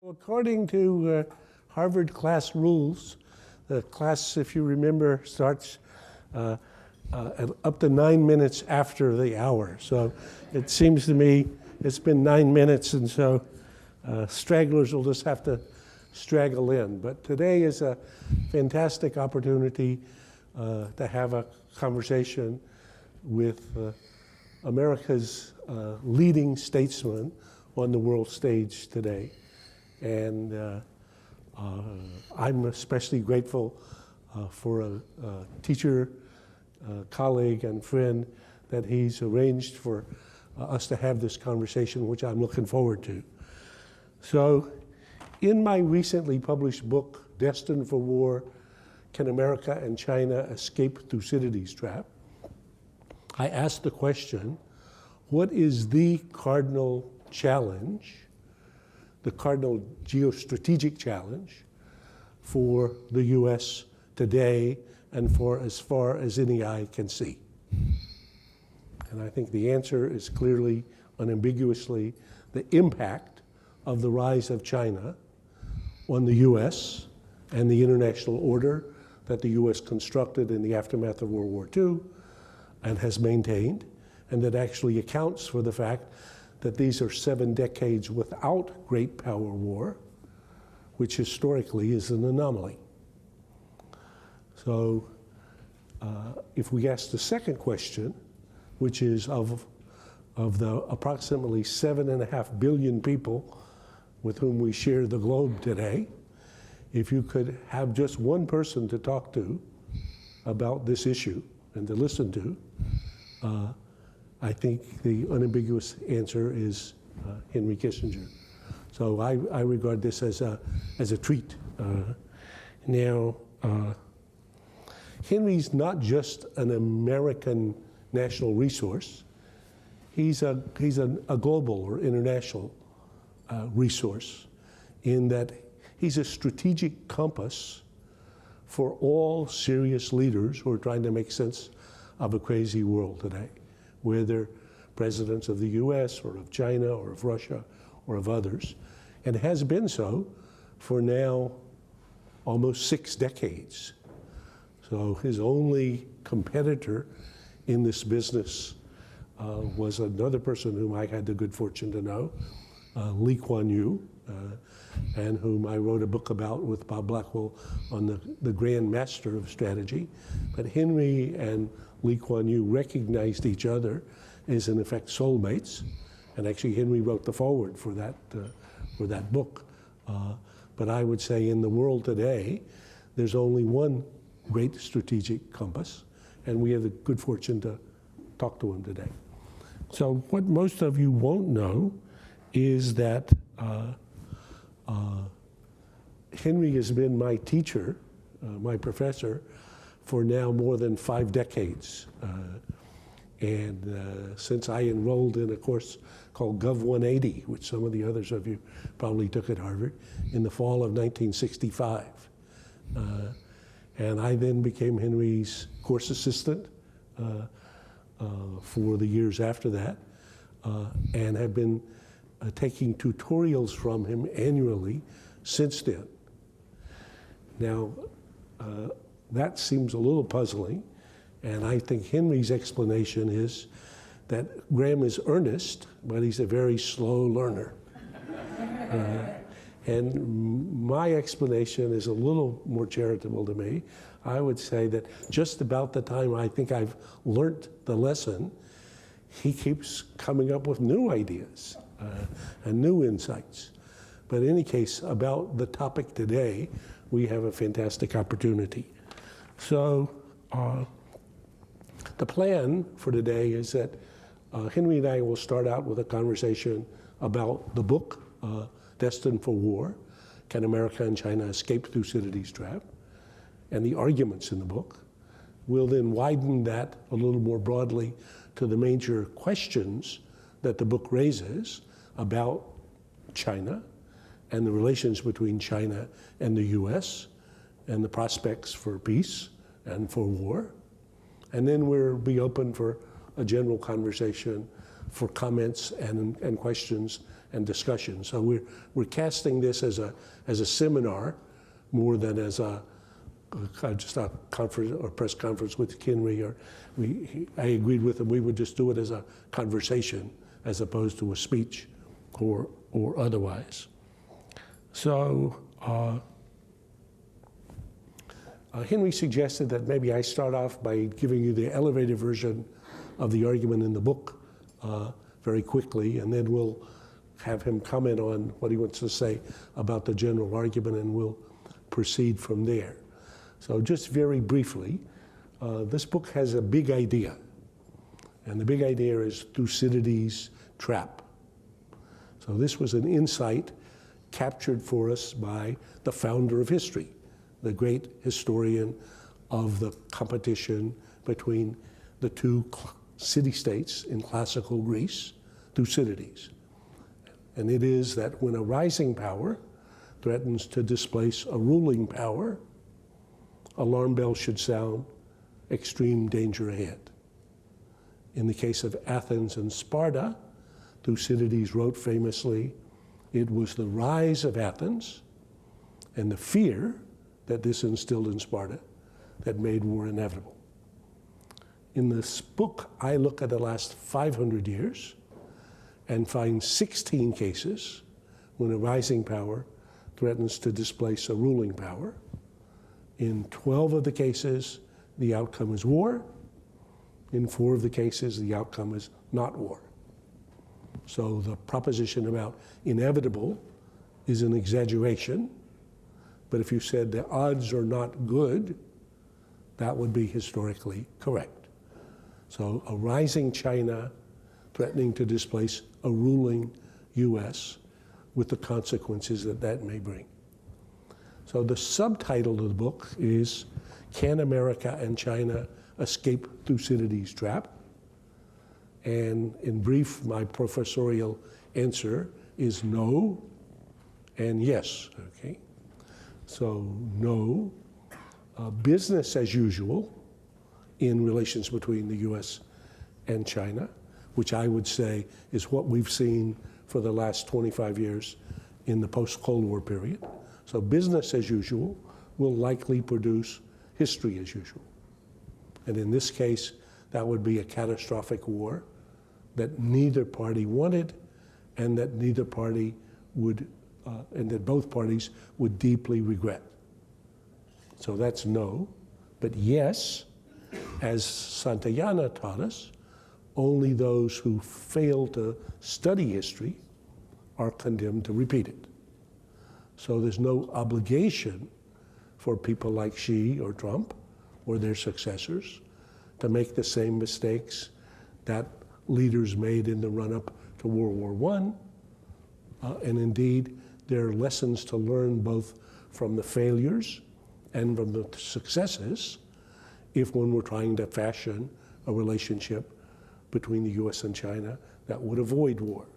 According to Harvard class rules, the class, if you remember, starts up to 9 minutes after the hour. So it seems to me it's been 9 minutes, and so stragglers will just have to straggle in. But today is a fantastic opportunity to have a conversation with America's leading statesman on the world stage today. And I'm especially grateful for a teacher, colleague, and friend that he's arranged for us to have this conversation, which I'm looking forward to. So, in my recently published book, Destined for War, Can America and China Escape Thucydides' Trap? I asked the question, what is the cardinal challenge, the cardinal geostrategic challenge for the US today and for as far as any eye can see? And I think the answer is clearly, unambiguously, the impact of the rise of China on the US and the international order that the US constructed in the aftermath of World War II and has maintained, and that actually accounts for the fact that these are 7 decades without great power war, which historically is an anomaly. So if we ask the second question, which is of the approximately 7.5 billion people with whom we share the globe today, if you could have just one person to talk to about this issue and to listen to, I think the unambiguous answer is Henry Kissinger. So I regard this as a treat. Now, Henry's not just an American national resource. He's a global or international resource in that he's a strategic compass for all serious leaders who are trying to make sense of a crazy world today, whether presidents of the US or of China or of Russia or of others, and has been so for now almost 6 decades. So his only competitor in this business was another person whom I had the good fortune to know, Lee Kuan Yew, and whom I wrote a book about with Bob Blackwell on the Grand Master of Strategy. But Henry and Lee Kuan Yew recognized each other as, in effect, soulmates. And actually, Henry wrote the foreword for that book. But I would say in the world today, there's only one great strategic compass, and we have the good fortune to talk to him today. So what most of you won't know is that Henry has been my teacher, my professor, for now more than 5 decades. And since I enrolled in a course called Gov 180, which some of the others of you probably took at Harvard, in the fall of 1965. And I then became Henry's course assistant for the years after that, and have been taking tutorials from him annually since then. Now, that seems a little puzzling, and I think Henry's explanation is that Graham is earnest, but he's a very slow learner. And my explanation is a little more charitable to me. I would say that just about the time I think I've learned the lesson, he keeps coming up with new ideas and new insights. But in any case, about the topic today, we have a fantastic opportunity. So the plan for today is that Henry and I will start out with a conversation about the book, Destined for War, Can America and China Escape Thucydides' Trap, and the arguments in the book. We'll then widen that a little more broadly to the major questions that the book raises about China and the relations between China and the US and the prospects for peace and for war. And then we'll be open for a general conversation, for comments and questions and discussion. So we're casting this as a seminar more than as just a conference or press conference with Henry. I agreed with him. We would just do it as a conversation as opposed to a speech or otherwise. So Henry suggested that maybe I start off by giving you the elevated version of the argument in the book very quickly, and then we'll have him comment on what he wants to say about the general argument, and we'll proceed from there. So just very briefly, this book has a big idea, and the big idea is Thucydides' trap. So this was an insight captured for us by the founder of history, the great historian of the competition between the two city-states in classical Greece, Thucydides. And it is that when a rising power threatens to displace a ruling power, alarm bells should sound, extreme danger ahead. In the case of Athens and Sparta, Thucydides wrote famously, "It was the rise of Athens and the fear that this instilled in Sparta that made war inevitable." In this book, I look at the last 500 years and find 16 cases when a rising power threatens to displace a ruling power. In 12 of the cases, the outcome is war. In 4 of the cases, the outcome is not war. So the proposition about inevitable is an exaggeration, but if you said the odds are not good, that would be historically correct. So a rising China threatening to displace a ruling US with the consequences that that may bring. So the subtitle of the book is, "Can America and China Escape Thucydides' Trap?" And in brief, my professorial answer is no and yes, okay? So no, business as usual in relations between the US and China, which I would say is what we've seen for the last 25 years in the post-Cold War period. So business as usual will likely produce history as usual. And in this case, that would be a catastrophic war that neither party wanted and that neither party would, and that both parties would deeply regret. So that's no. But yes, as Santayana taught us, only those who fail to study history are condemned to repeat it. So there's no obligation for people like Xi or Trump or their successors to make the same mistakes that leaders made in the run-up to World War I. And indeed, there are lessons to learn both from the failures and from the successes if one were trying to fashion a relationship between the US and China that would avoid war.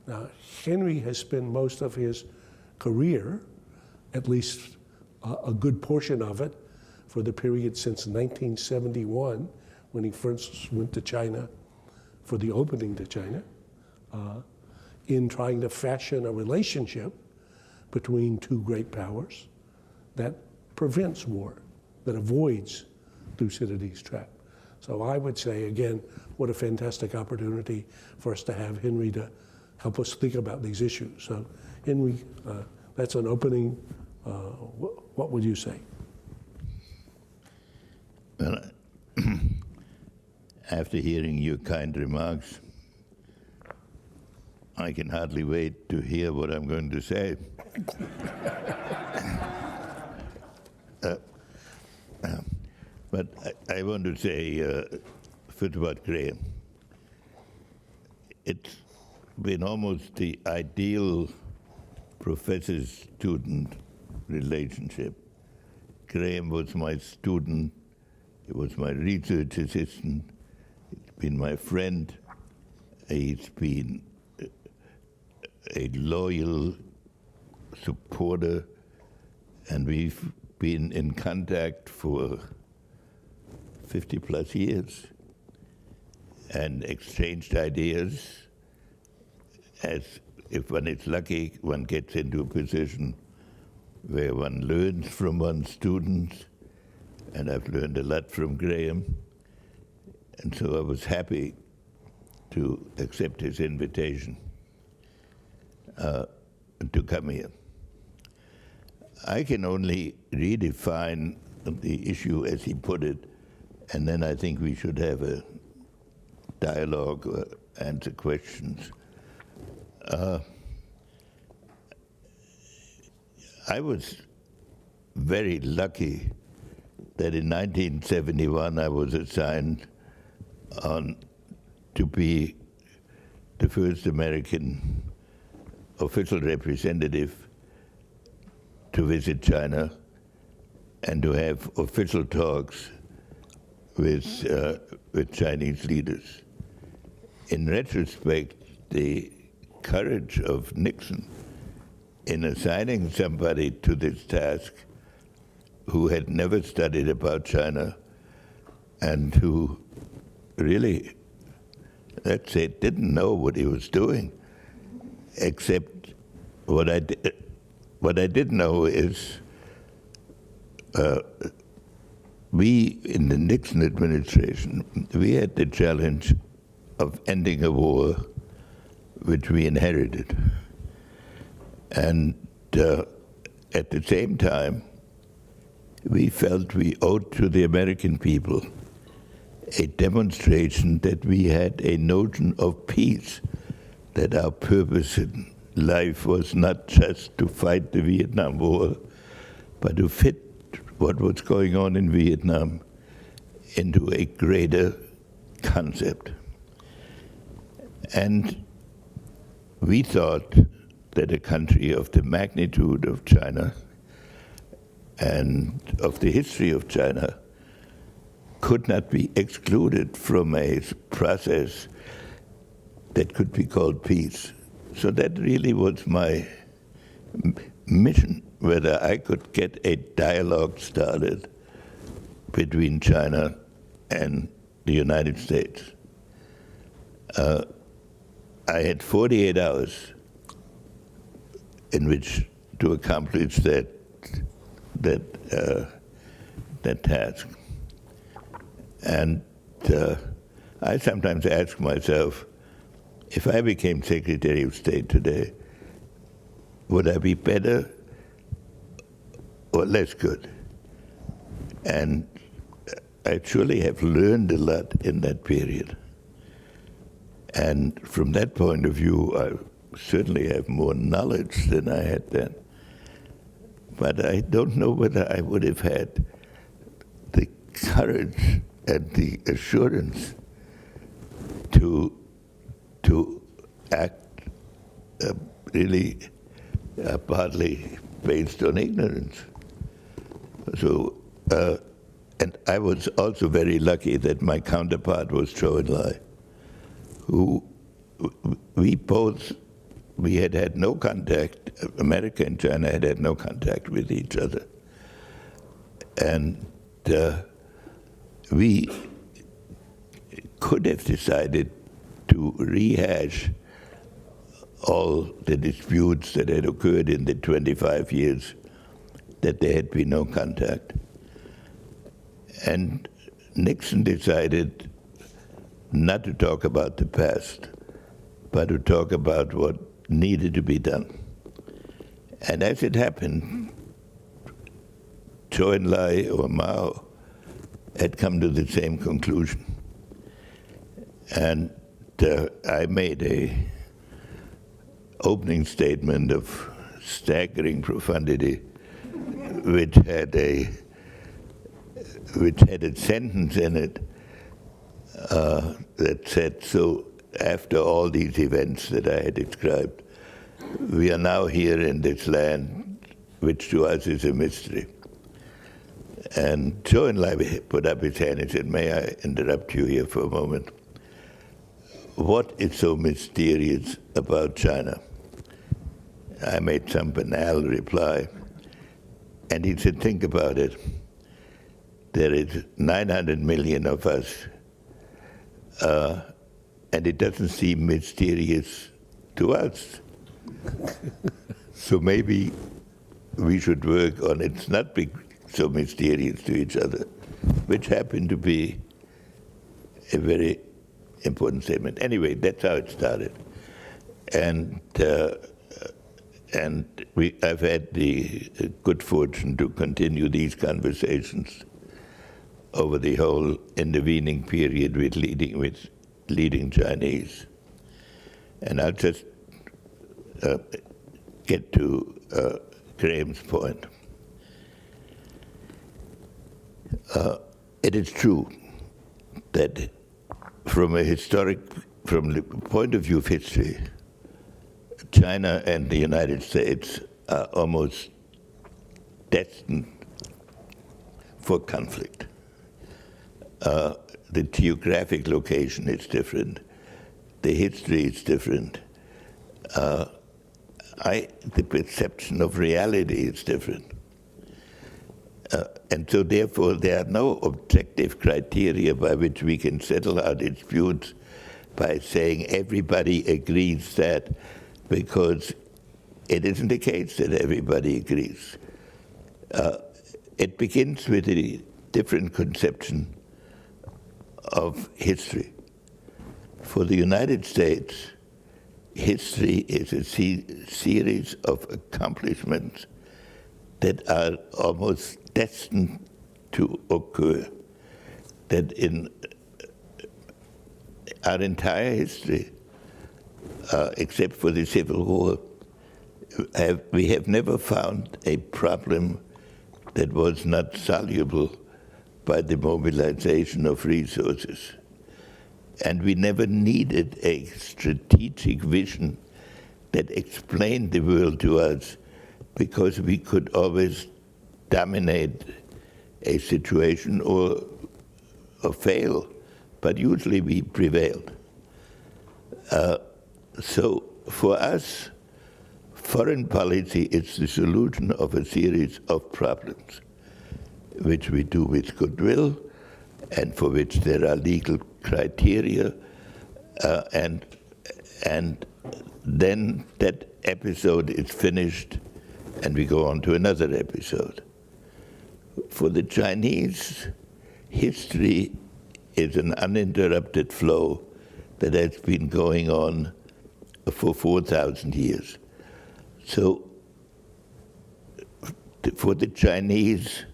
Now, Henry has spent most of his career, at least a good portion of it, for the period since 1971, when he first went to China for the opening to China, in trying to fashion a relationship between two great powers that prevents war, that avoids Thucydides' trap. So I would say, again, what a fantastic opportunity for us to have Henry to help us think about these issues. So Henry, that's an opening. What would you say? Well, after hearing your kind remarks, I can hardly wait to hear what I'm going to say. But I want to say, first about Graham. It's been almost the ideal professor-student relationship. Graham was my student, he was my research assistant, he's been my friend, he's been a loyal supporter, and we've been in contact for 50 plus years and exchanged ideas as if one is lucky, one gets into a position where one learns from one's students, and I've learned a lot from Graham. And so I was happy to accept his invitation to come here. I can only redefine the issue as he put it, and then I think we should have a dialogue or answer questions. I was very lucky that in 1971 I was assigned to be the first American official representative to visit China and to have official talks with Chinese leaders. In retrospect, the courage of Nixon in assigning somebody to this task who had never studied about China and who really, let's say, didn't know what he was doing, except what I did know is we, in the Nixon administration, we had the challenge of ending a war which we inherited. And at the same time, we felt we owed to the American people a demonstration that we had a notion of peace, that our purpose in life was not just to fight the Vietnam War, but to fit what was going on in Vietnam into a greater concept. And we thought that a country of the magnitude of China and of the history of China could not be excluded from a process that could be called peace. So that really was my mission, whether I could get a dialogue started between China and the United States. I had 48 hours in which to accomplish that task. And I sometimes ask myself, if I became Secretary of State today, would I be better or less good? And I surely have learned a lot in that period. And from that point of view, I certainly have more knowledge than I had then. But I don't know whether I would have had the courage and the assurance to act really partly based on ignorance. So, and I was also very lucky that my counterpart was Zhou Enlai, who we had no contact. America and China had no contact with each other. And we could have decided to rehash all the disputes that had occurred in the 25 years that there had been no contact. And Nixon decided not to talk about the past, but to talk about what needed to be done. And as it happened, Zhou Enlai or Mao had come to the same conclusion. And I made a opening statement of staggering profundity, which had a sentence in it that said, so after all these events that I had described, we are now here in this land, which to us is a mystery. And Zhou Enlai put up his hand and said, may I interrupt you here for a moment? What is so mysterious about China? I made some banal reply. And he said, think about it. There is 900 million of us, and it doesn't seem mysterious to us. So maybe we should work on it's not being so mysterious to each other, which happened to be a very important statement. Anyway, that's how it started. And I've had the good fortune to continue these conversations over the whole intervening period with leading Chinese. And I'll just get to Graham's point. It is true that from the point of view of history, China and the United States are almost destined for conflict. The geographic location is different. The history is different. The perception of reality is different. And so therefore there are no objective criteria by which we can settle our disputes by saying everybody agrees that, because it isn't the case that everybody agrees. It begins with a different conception of history. For the United States, history is a series of accomplishments that are almost destined to occur, that in our entire history, except for the Civil War, we have never found a problem that was not soluble by the mobilization of resources. And we never needed a strategic vision that explained the world to us, because we could always dominate a situation or fail, but usually we prevailed. So for us, foreign policy is the solution of a series of problems, which we do with goodwill, and for which there are legal criteria, and then that episode is finished, and we go on to another episode. For the Chinese, history is an uninterrupted flow that has been going on for 4,000 years. So for the Chinese,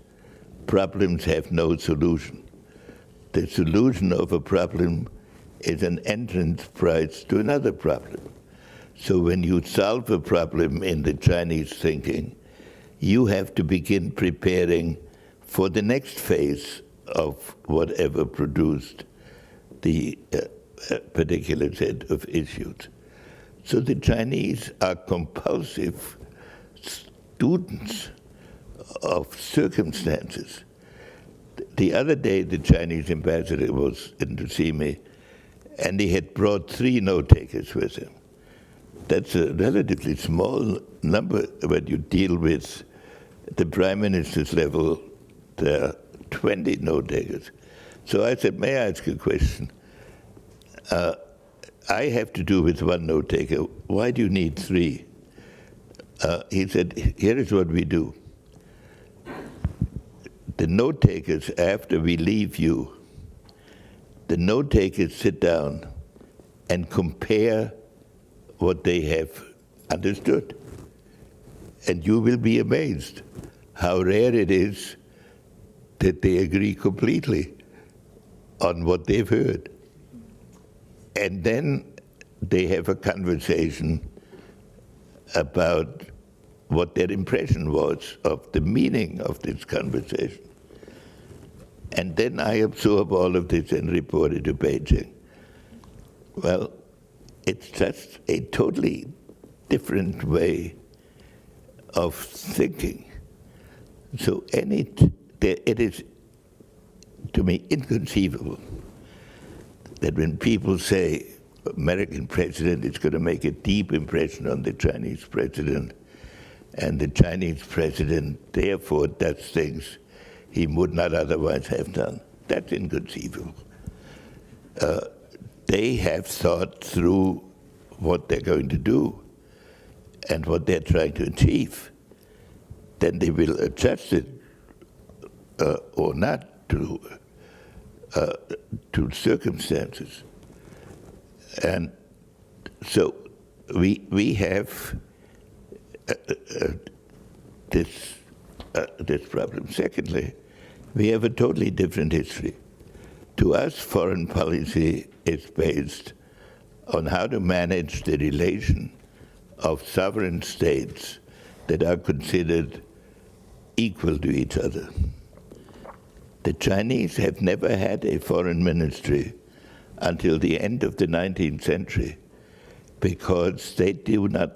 problems have no solution. The solution of a problem is an entrance price to another problem. So when you solve a problem in the Chinese thinking, you have to begin preparing for the next phase of whatever produced the particular set of issues. So the Chinese are compulsive students of circumstances. The other day, the Chinese ambassador was in to see me, and he had brought 3 note-takers with him. That's a relatively small number when you deal with the prime minister's level. There are 20 note-takers. So I said, may I ask a question? I have to do with 1 note-taker. Why do you need 3? He said, here is what we do. The note-takers, after we leave you, the note-takers sit down and compare what they have understood. And you will be amazed how rare it is that they agree completely on what they've heard. And then they have a conversation about what their impression was of the meaning of this conversation. And then I absorb all of this and report it to Beijing. Well, it's just a totally different way of thinking. So it is, to me, inconceivable that when people say American president is going to make a deep impression on the Chinese president, and the Chinese president therefore does things he would not otherwise have done. That's inconceivable. They have thought through what they're going to do, and what they're trying to achieve, then they will adjust it or not to circumstances. And so we have this problem. Secondly, we have a totally different history. To us, foreign policy is based on how to manage the relation of sovereign states that are considered equal to each other. The Chinese have never had a foreign ministry until the end of the 19th century, because they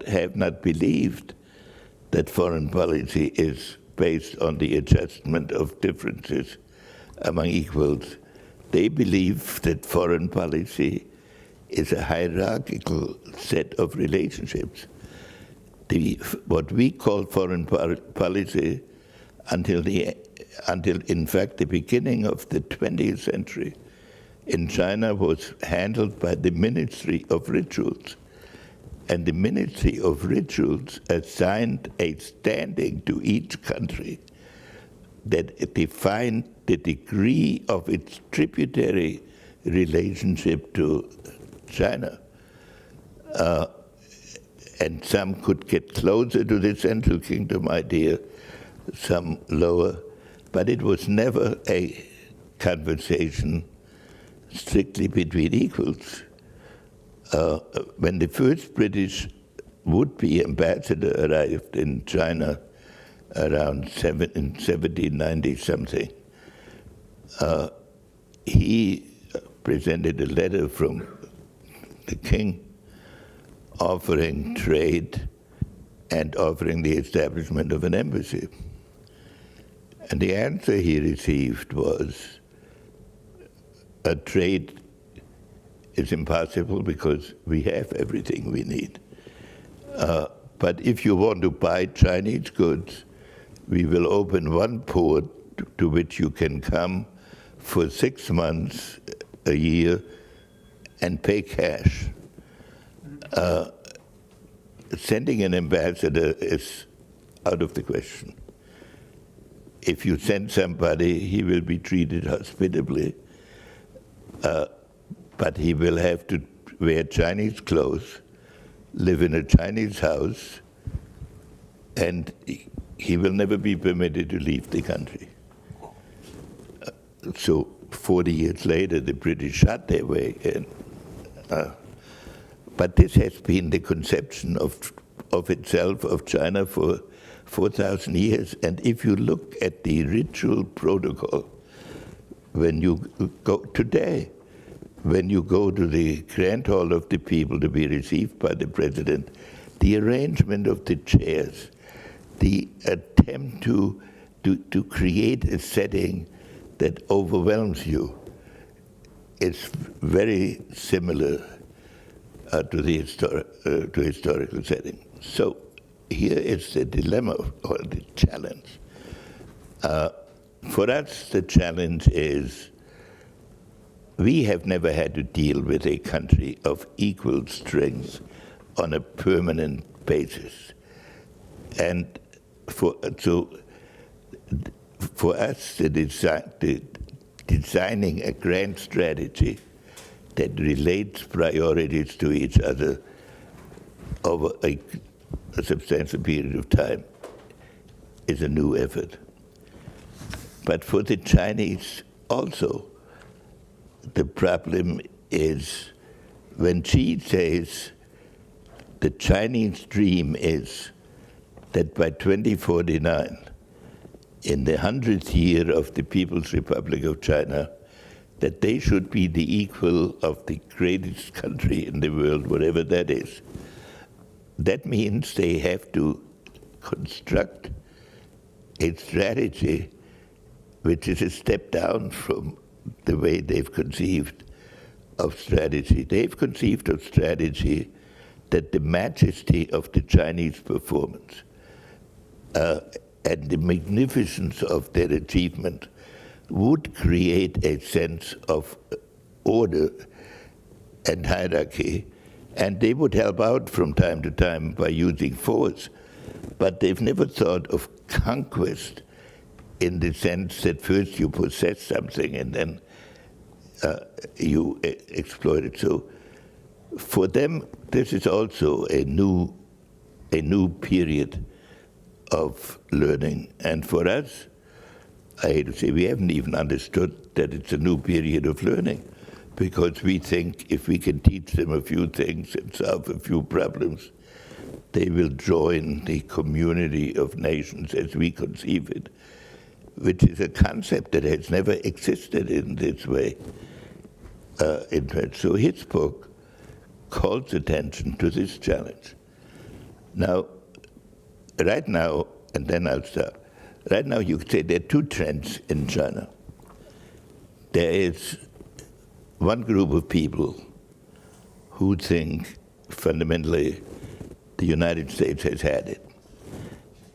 have not believed that foreign policy is based on the adjustment of differences among equals. They believe that foreign policy is a hierarchical set of relationships. What we call foreign policy until in fact the beginning of the 20th century in China was handled by the Ministry of Rituals. And the Ministry of Rituals assigned a standing to each country that defined the degree of its tributary relationship to China. And some could get closer to the Central Kingdom idea, some lower, but it was never a conversation strictly between equals. When the first British would-be ambassador arrived in China around 1790-something, he presented a letter from the king offering trade and offering the establishment of an embassy. And the answer he received was, a trade is impossible because we have everything we need. But if you want to buy Chinese goods, we will open one port to which you can come for 6 months, a year, and pay cash. Sending an ambassador is out of the question. If you send somebody, he will be treated hospitably, but he will have to wear Chinese clothes, live in a Chinese house, and he will never be permitted to leave the country. So 40 years later, the British shut their way in. But this has been the conception of itself, of China, for 4,000 years. And if you look at the ritual protocol, when you go today, when you go to the Grand Hall of the People to be received by the president, the arrangement of the chairs, the attempt to create a setting that overwhelms you is very similar to the historical setting. So here is the dilemma or the challenge. For us, the challenge is we have never had to deal with a country of equal strength on a permanent basis. And for us, designing a grand strategy that relates priorities to each other over a substantial period of time is a new effort. But for the Chinese also, the problem is when Xi says the Chinese dream is that by 2049, in the 100th year of the People's Republic of China, that they should be the equal of the greatest country in the world, whatever that is. That means they have to construct a strategy which is a step down from the way they've conceived of strategy. They've conceived of strategy that the majesty of the Chinese performance and the magnificence of their achievement would create a sense of order and hierarchy And they would help out from time to time by using force. But they've never thought of conquest in the sense that first you possess something and then you exploit it. So for them, this is also a new period of learning. And for us, I hate to say, we haven't even understood that it's a new period of learning, because we think if we can teach them a few things and solve a few problems, they will join the community of nations as we conceive it, which is a concept that has never existed in this way. In fact, so his book calls attention to this challenge. Now, right now, and then I'll stop. Right now, you could say there are two trends in China. There is one group of people who think fundamentally the United States has had it,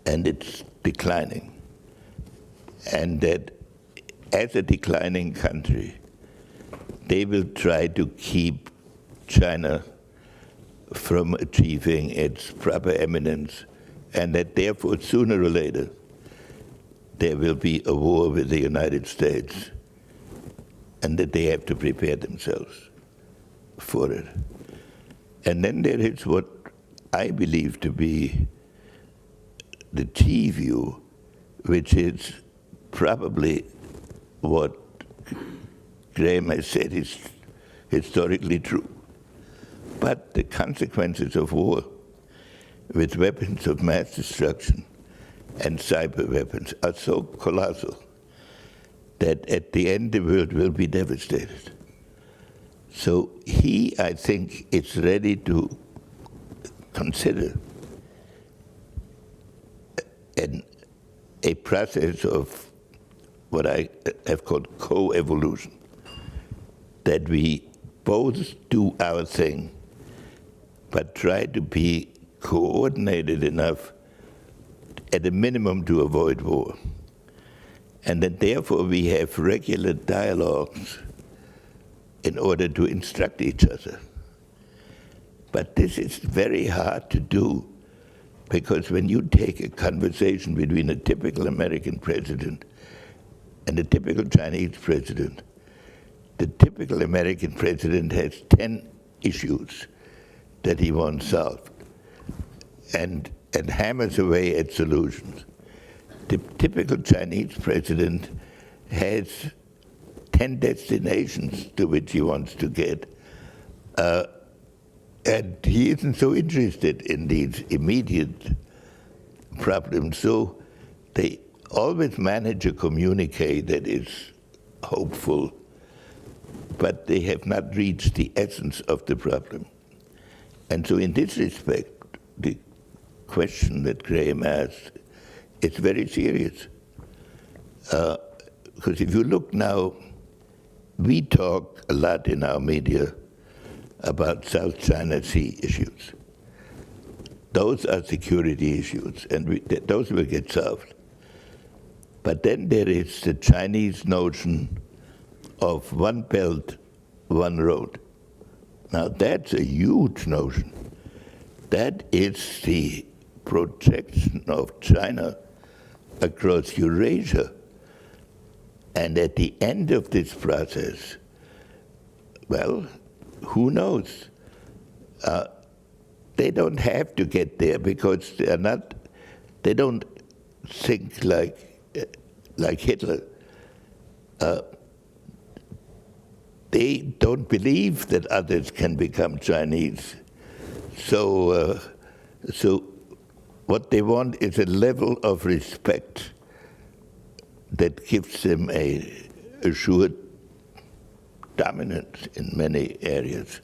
and it's declining. And that as a declining country, they will try to keep China from achieving its proper eminence, and that therefore sooner or later there will be a war with the United States, and that they have to prepare themselves for it. And then there is what I believe to be the T view, which is probably what Graham has said is historically true. But the consequences of war with weapons of mass destruction and cyber weapons are so colossal that at the end the world will be devastated. So he, I think, is ready to consider a process of what I have called co-evolution, that we both do our thing, but try to be coordinated enough at a minimum to avoid war. And that therefore we have regular dialogues in order to instruct each other. But this is very hard to do, because when you take a conversation between a typical American president and a typical Chinese president, the typical American president has 10 issues that he wants solved and hammers away at solutions. The typical Chinese president has 10 destinations to which he wants to get, and he isn't so interested in these immediate problems. So they always manage a communique that is hopeful, but they have not reached the essence of the problem. And so in this respect, the question that Graham asked is very serious. Because if you look now, we talk a lot in our media about South China Sea issues. Those are security issues, and those will get solved. But then there is the Chinese notion of one belt, one road. Now that's a huge notion. That is the projection of China across Eurasia. And at the end of this process, well, who knows? They don't have to get there, because they don't think like Hitler. They don't believe that others can become Chinese. So what they want is a level of respect that gives them a assured dominance in many areas.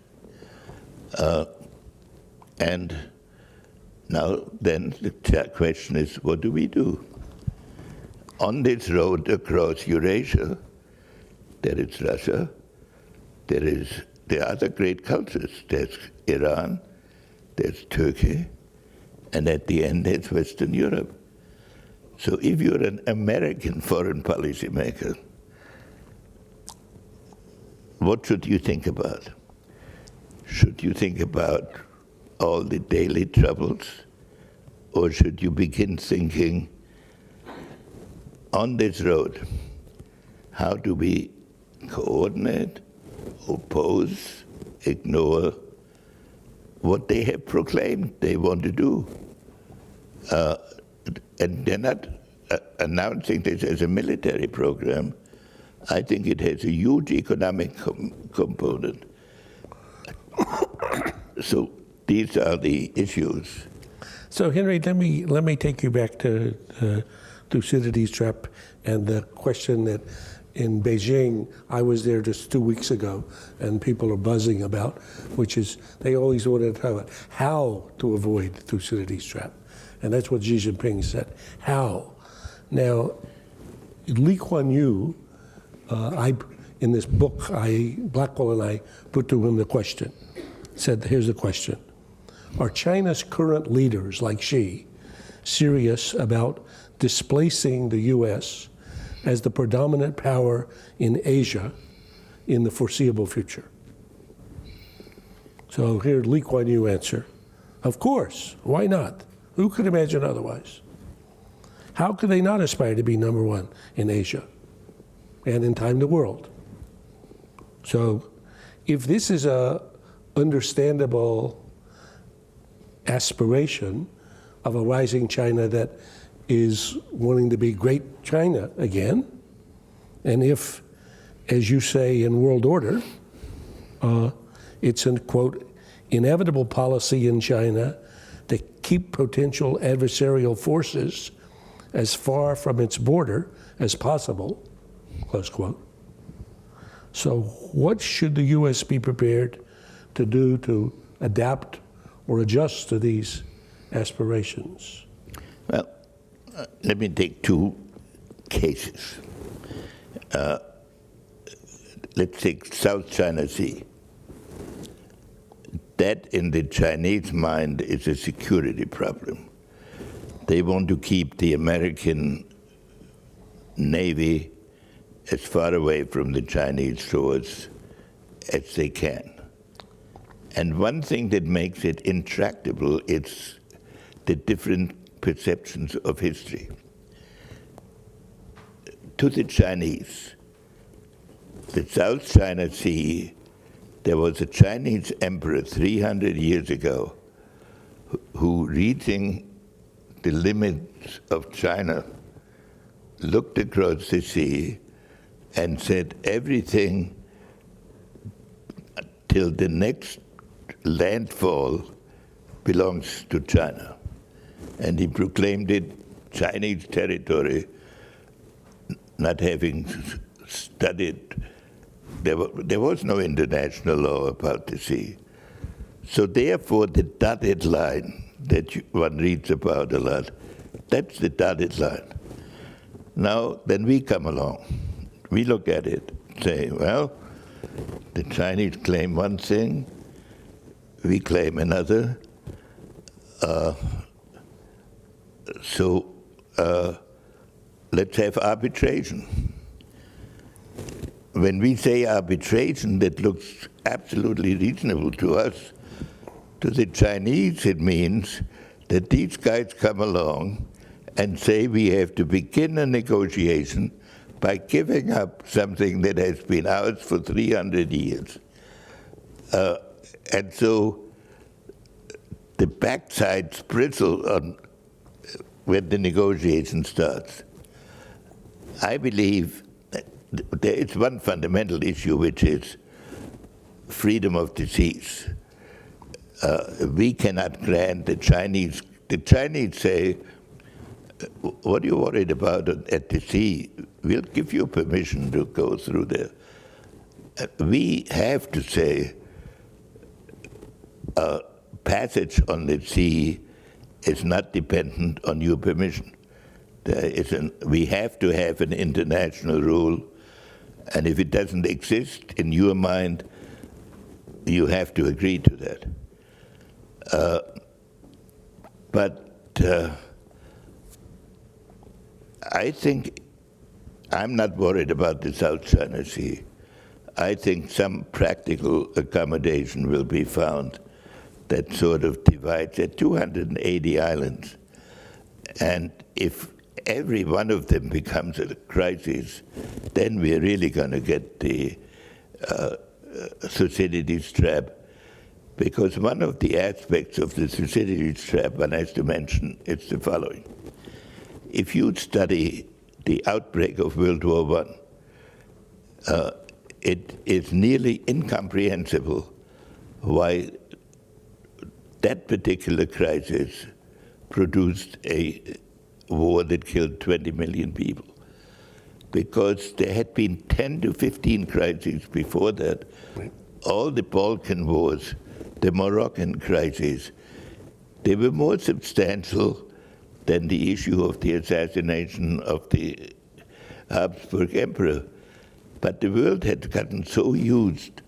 And now then the question is, what do we do? On this road across Eurasia, there is Russia, there are other great cultures. There's Iran, there's Turkey, and at the end there's Western Europe. So if you're an American foreign policy maker, what should you think about? should you think about all the daily troubles, or should you begin thinking, on this road, how do we coordinate, oppose, ignore what they have proclaimed they want to do? And they're not announcing this as a military program. I think it has a huge economic component. So these are the issues. So Henry, let me take you back to Thucydides' trap and the question that in Beijing, I was there just 2 weeks ago, and people are buzzing about, which is they always wanted to talk about how to avoid Thucydides' trap. And that's what Xi Jinping said, how. Now, Lee Kuan Yew, in this book, Blackwell and I put to him the question, said, here's the question. Are China's current leaders, like Xi, serious about displacing the U.S. as the predominant power in Asia in the foreseeable future? So here, Lee Kuan Yew answer, of course, why not? Who could imagine otherwise? How could they not aspire to be number one in Asia and in time the world? So if this is a understandable aspiration of a rising China that is wanting to be great China again, and if, as you say in World Order, it's a, quote, inevitable policy in China to keep potential adversarial forces as far from its border as possible, close quote. So what should the U.S. be prepared to do to adapt or adjust to these aspirations? Well, let me take two cases. Let's take South China Sea. That, in the Chinese mind, is a security problem. They want to keep the American Navy as far away from the Chinese shores as they can. And one thing that makes it intractable is the different perceptions of history. To the Chinese, the South China Sea, there was a Chinese emperor 300 years ago who, reaching the limits of China, looked across the sea and said everything till the next landfall belongs to China. And he proclaimed it Chinese territory, not having studied. There was no international law about the sea. So therefore, the dotted line that one reads about a lot, that's the dotted line. Now, then we come along. We look at it, say, well, the Chinese claim one thing, we claim another. So let's have arbitration. When we say arbitration, that looks absolutely reasonable to us. To the Chinese, it means that these guys come along and say we have to begin a negotiation by giving up something that has been ours for 300 years. And so the backsides bristle on when the negotiation starts. I believe there is one fundamental issue, which is freedom of the seas. We cannot grant the Chinese say, what are you worried about at the sea? We'll give you permission to go through there. We have to say, passage on the sea is not dependent on your permission. We have to have an international rule, and if it doesn't exist in your mind, you have to agree to that. But I think I'm not worried about the South China Sea. I think some practical accommodation will be found that sort of divides at 280 islands. And if every one of them becomes a crisis, then we're really going to get the Thucydides trap. Because one of the aspects of the Thucydides trap one has to mention is the following. If you study the outbreak of World War I, it is nearly incomprehensible why that particular crisis produced a war that killed 20 million people. Because there had been 10 to 15 crises before that. Right. All the Balkan wars, the Moroccan crisis, they were more substantial than the issue of the assassination of the Habsburg emperor. But the world had gotten so used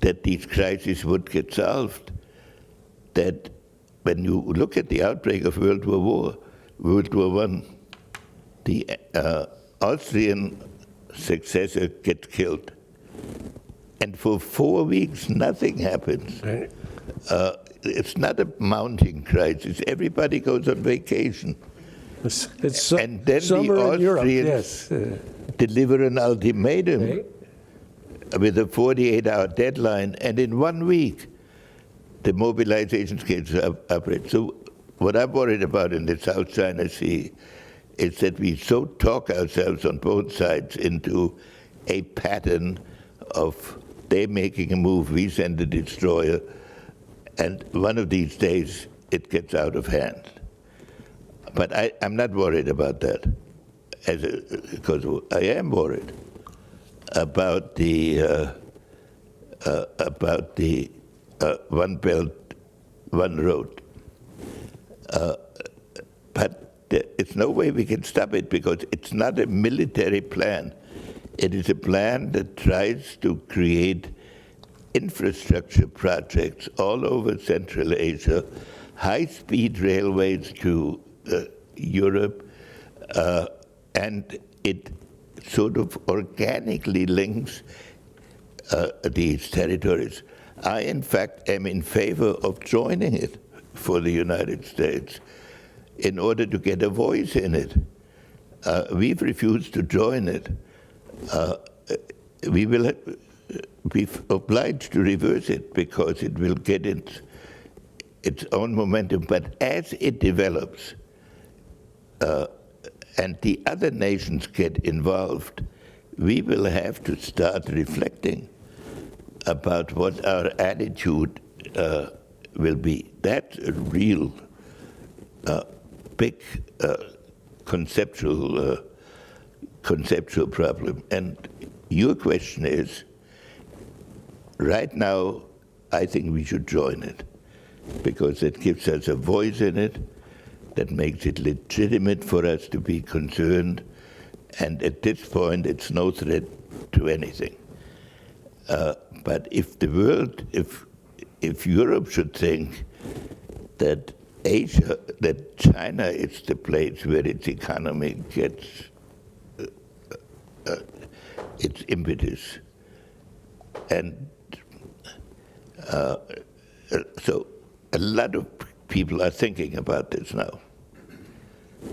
that these crises would get solved that when you look at the outbreak of World War I, the Austrian successor gets killed. And for 4 weeks, nothing happens. Right. It's not a mounting crisis. Everybody goes on vacation. And then the Austrians deliver an ultimatum with a 48-hour deadline, and in 1 week, the mobilization gets operated. So what I'm worried about in the South China Sea is that we so talk ourselves on both sides into a pattern of they making a move, we send a destroyer, and one of these days it gets out of hand. But I'm not worried about that, because I am worried about the One Belt, One Road. But it's no way we can stop it, because it's not a military plan. It is a plan that tries to create infrastructure projects all over Central Asia, high-speed railways to Europe, and it sort of organically links these territories. I, in fact, am in favor of joining it for the United States in order to get a voice in it. We've refused to join it. We will be obliged to reverse it because it will get its own momentum. But as it develops and the other nations get involved, we will have to start reflecting about what our attitude will be. That's a real big conceptual problem. And your question is, right now, I think we should join it, because it gives us a voice in it that makes it legitimate for us to be concerned, and at this point, it's no threat to anything. But if the world, if Europe should think that Asia, that China is the place where its economy gets its impetus, and so a lot of people are thinking about this now.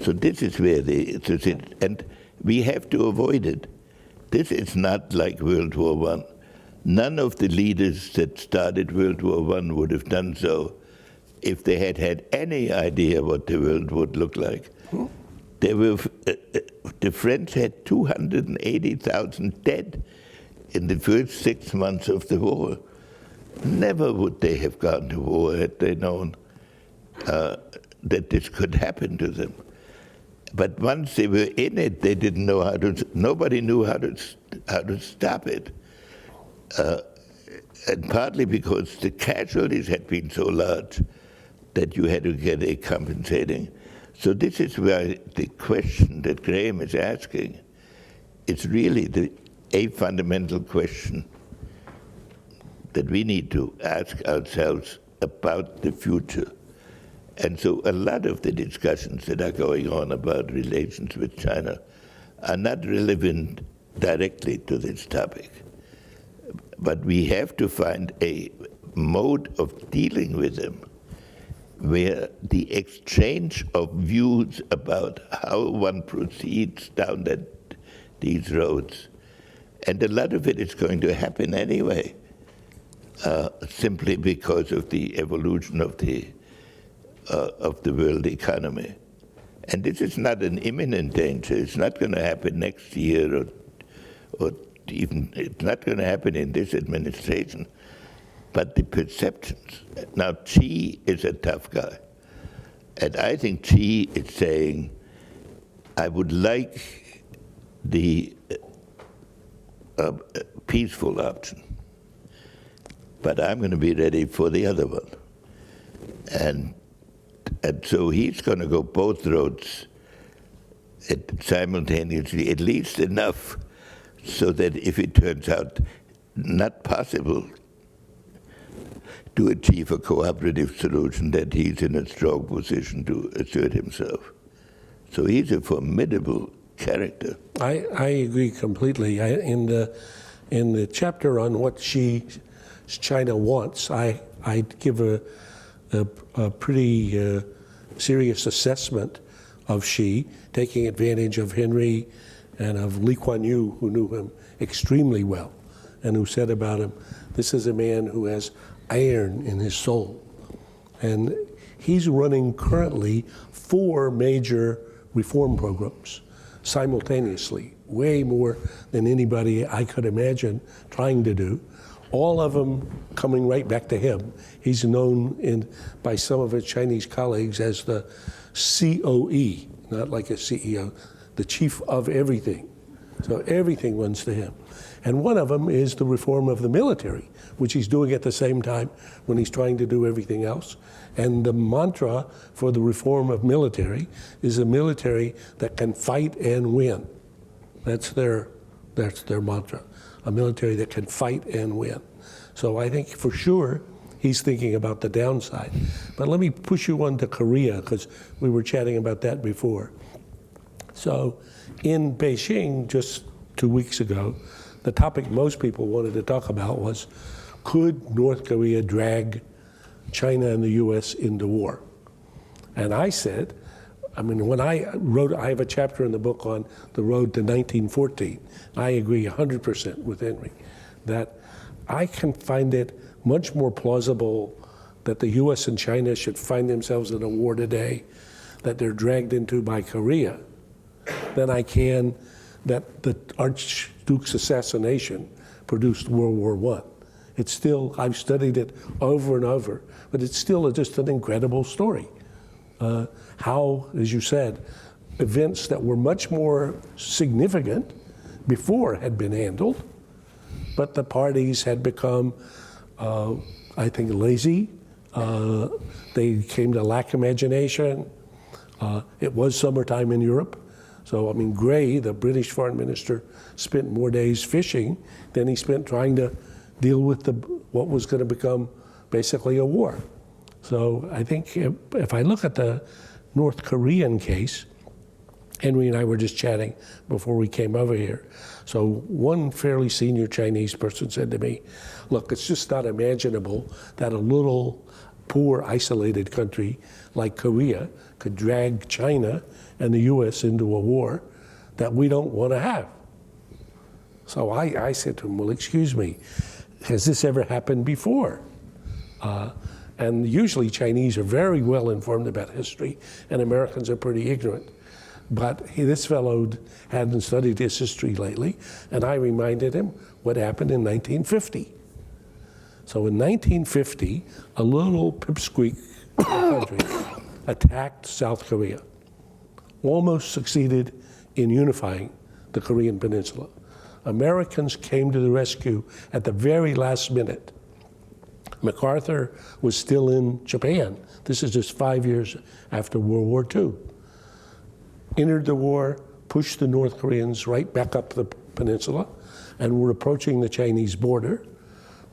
So this is where and we have to avoid it. This is not like World War I. None of the leaders that started World War I would have done so if they had had any idea what the world would look like. The French had 280,000 dead in the first 6 months of the war. Never would they have gone to war had they known that this could happen to them. But once they were in it, they didn't know how to. Nobody knew how to stop it, and partly because the casualties had been so large that you had to get a compensating. So this is where the question that Graham is asking, it's really a fundamental question that we need to ask ourselves about the future. And so a lot of the discussions that are going on about relations with China are not relevant directly to this topic. but we have to find a mode of dealing with them where the exchange of views about how one proceeds down these roads, and a lot of it is going to happen anyway, simply because of the evolution of the world economy. And this is not an imminent danger. It's not going to happen next year, or even it's not going to happen in this administration. But the perceptions. Now, Xi is a tough guy. And I think Xi is saying, I would like the peaceful option, but I'm going to be ready for the other one. And so he's going to go both roads simultaneously, at least enough so that if it turns out not possible to achieve a cooperative solution, that he's in a strong position to assert himself. So he's a formidable character. I agree completely. In the chapter on what China wants, I give a pretty serious assessment of Xi, taking advantage of Henry and of Lee Kuan Yew, who knew him extremely well, and who said about him, this is a man who has iron in his soul. And he's running currently 4 major reform programs simultaneously, way more than anybody I could imagine trying to do. All of them coming right back to him. He's known by some of his Chinese colleagues as the COE, not like a CEO, the chief of everything. So everything runs to him. And one of them is the reform of the military, which he's doing at the same time when he's trying to do everything else. And the mantra for the reform of military is a military that can fight and win. That's their mantra, a military that can fight and win. So I think for sure he's thinking about the downside. But let me push you on to Korea, because we were chatting about that before. So in Beijing just 2 weeks ago, the topic most people wanted to talk about was, could North Korea drag China and the US into war? And I said, when I have a chapter in the book on the road to 1914. I agree 100% with Henry that I can find it much more plausible that the US and China should find themselves in a war today that they're dragged into by Korea than I can that the Archduke's assassination produced World War I. It's still, I've studied it over and over, but it's still just an incredible story. How, as you said, events that were much more significant before had been handled, but the parties had become, I think, lazy. They came to lack imagination. It was summertime in Europe. So, Grey, the British foreign minister, spent more days fishing than he spent trying to deal with what was going to become basically a war. So I think if I look at the North Korean case, Henry and I were just chatting before we came over here. So one fairly senior Chinese person said to me, look, it's just not imaginable that a little poor isolated country like Korea could drag China and the US into a war that we don't want to have. So I said to him, well, excuse me, has this ever happened before? And usually Chinese are very well informed about history, and Americans are pretty ignorant. But this fellow hadn't studied his history lately, and I reminded him what happened in 1950. So in 1950, a little pipsqueak country attacked South Korea, almost succeeded in unifying the Korean peninsula. Americans came to the rescue at the very last minute. MacArthur was still in Japan. This is just 5 years after World War II. Entered the war, pushed the North Koreans right back up the peninsula, and were approaching the Chinese border.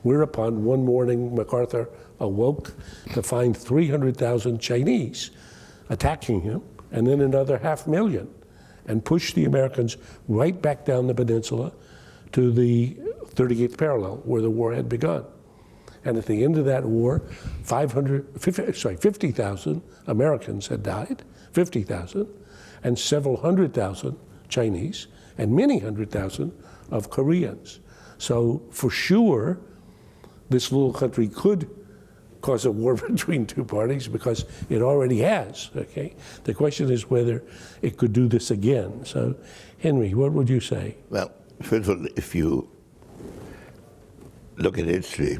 Whereupon, one morning, MacArthur awoke to find 300,000 Chinese attacking him, and then another 500,000, and pushed the Americans right back down the peninsula to the 38th parallel, where the war had begun. And at the end of that war, 50,000 Americans had died, 50,000, and several hundred thousand Chinese, and many hundred thousand of Koreans. So for sure, this little country could cause a war between two parties because it already has, okay? The question is whether it could do this again. So, Henry, what would you say? Well, first of all, if you look at history,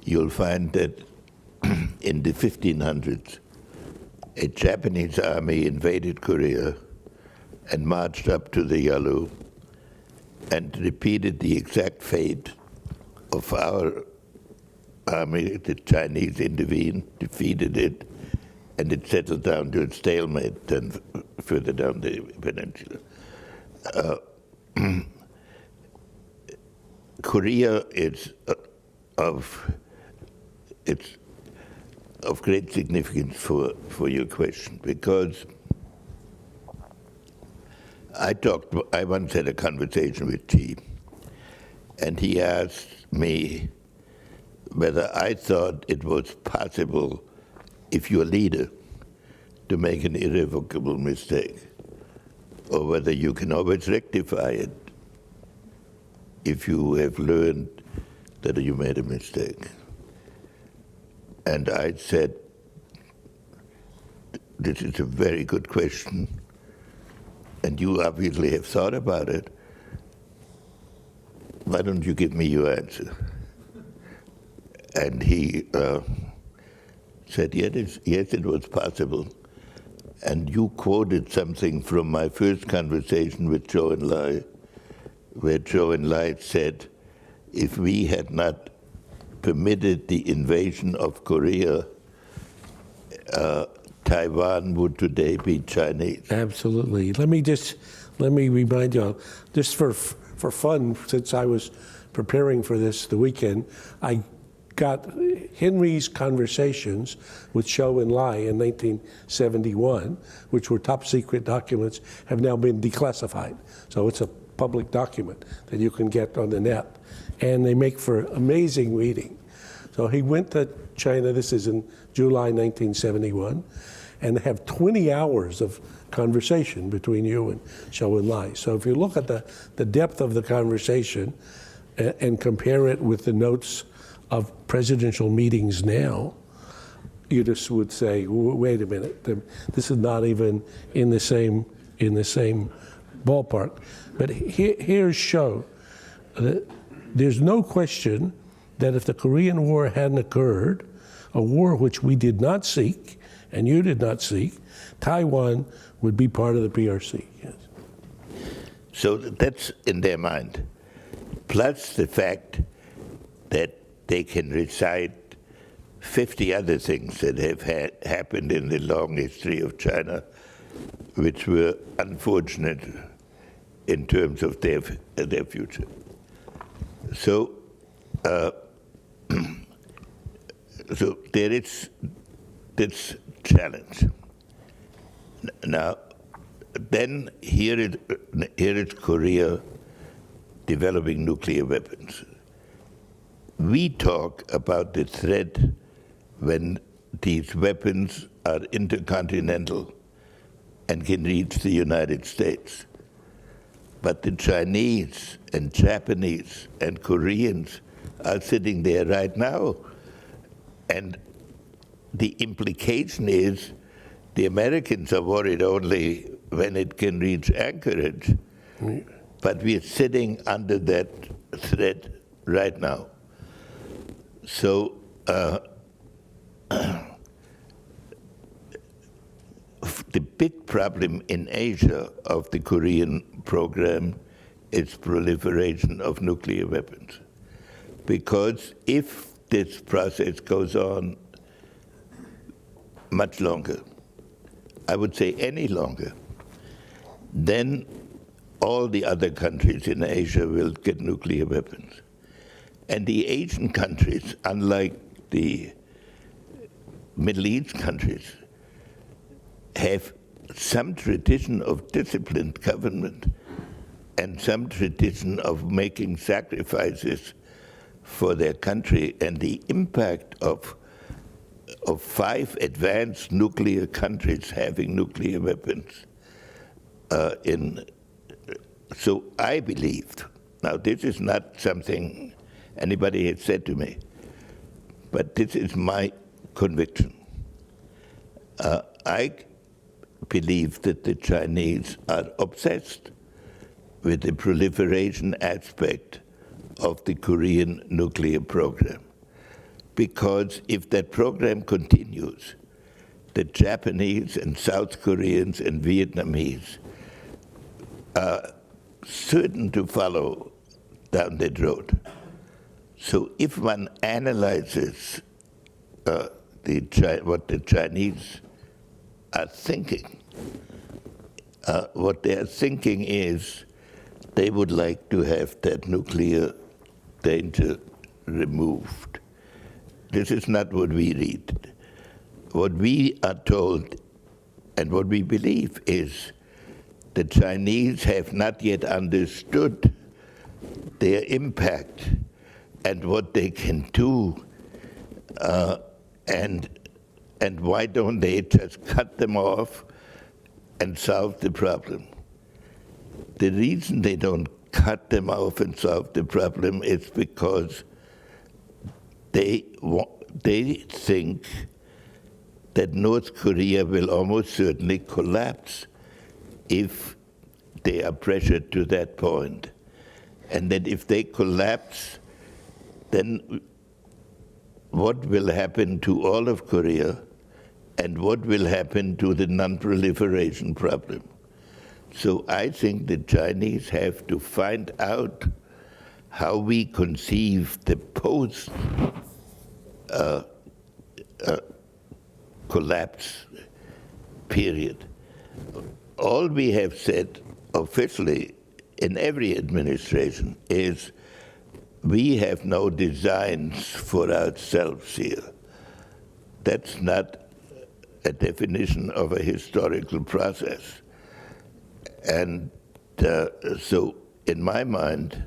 you'll find that in the 1500s, a Japanese army invaded Korea and marched up to the Yalu and repeated the exact fate of our army. The Chinese intervened, defeated it, and it settled down to a stalemate then further down the peninsula. Korea is of great significance for your question, because I once had a conversation with Xi, and he asked me whether I thought it was possible, if you're a leader, to make an irrevocable mistake, or whether you can always rectify it if you have learned that you made a mistake. And I said, this is a very good question, and you obviously have thought about it. Why don't you give me your answer? And he said, yes, it was possible. And you quoted something from my first conversation with Zhou Enlai, where Zhou Enlai said, if we had not permitted the invasion of Korea, Taiwan would today be Chinese. Absolutely. Let me remind you, just for fun, since I was preparing for this the weekend, I got Henry's conversations with Zhou Enlai in 1971, which were top secret documents, have now been declassified. So it's a public document that you can get on the net. And they make for amazing reading. So he went to China, this is in July 1971, and they have 20 hours of conversation between you and Zhou Enlai. So if you look at the depth of the conversation and compare it with the notes of presidential meetings now, you just would say, wait a minute, this is not even in the same ballpark. But here's Zhou. There's no question that if the Korean War hadn't occurred, a war which we did not seek, and you did not seek, Taiwan would be part of the PRC. Yes. So that's in their mind. Plus the fact that they can recite 50 other things that have happened in the long history of China, which were unfortunate in terms of their future. So, so there is this challenge. Now, then here is Korea developing nuclear weapons. We talk about the threat when these weapons are intercontinental and can reach the United States. But the Chinese and Japanese and Koreans are sitting there right now. And the implication is the Americans are worried only when it can reach Anchorage. But we are sitting under that threat right now. So the big problem in Asia of the Korean program is proliferation of nuclear weapons. Because if this process goes on much longer, I would say any longer, then all the other countries in Asia will get nuclear weapons. And the Asian countries, unlike the Middle East countries, have some tradition of disciplined government and some tradition of making sacrifices for their country, and the impact of 5 advanced nuclear countries having nuclear weapons. So I believed, now this is not something anybody has said to me, but this is my conviction. I believe that the Chinese are obsessed with the proliferation aspect of the Korean nuclear program. Because if that program continues, the Japanese and South Koreans and Vietnamese are certain to follow down that road. So if one analyzes what the Chinese are thinking, what they are thinking is they would like to have that nuclear danger removed. This is not what we read. What we are told and what we believe is the Chinese have not yet understood their impact and what they can do, and why don't they just cut them off and solve the problem? The reason they don't cut them off and solve the problem is because they think that North Korea will almost certainly collapse if they are pressured to that point. And that if they collapse, then what will happen to all of Korea and what will happen to the non-proliferation problem? So I think the Chinese have to find out how we conceive the post-collapse period. All we have said officially in every administration is we have no designs for ourselves here. That's not a definition of a historical process. And so in my mind,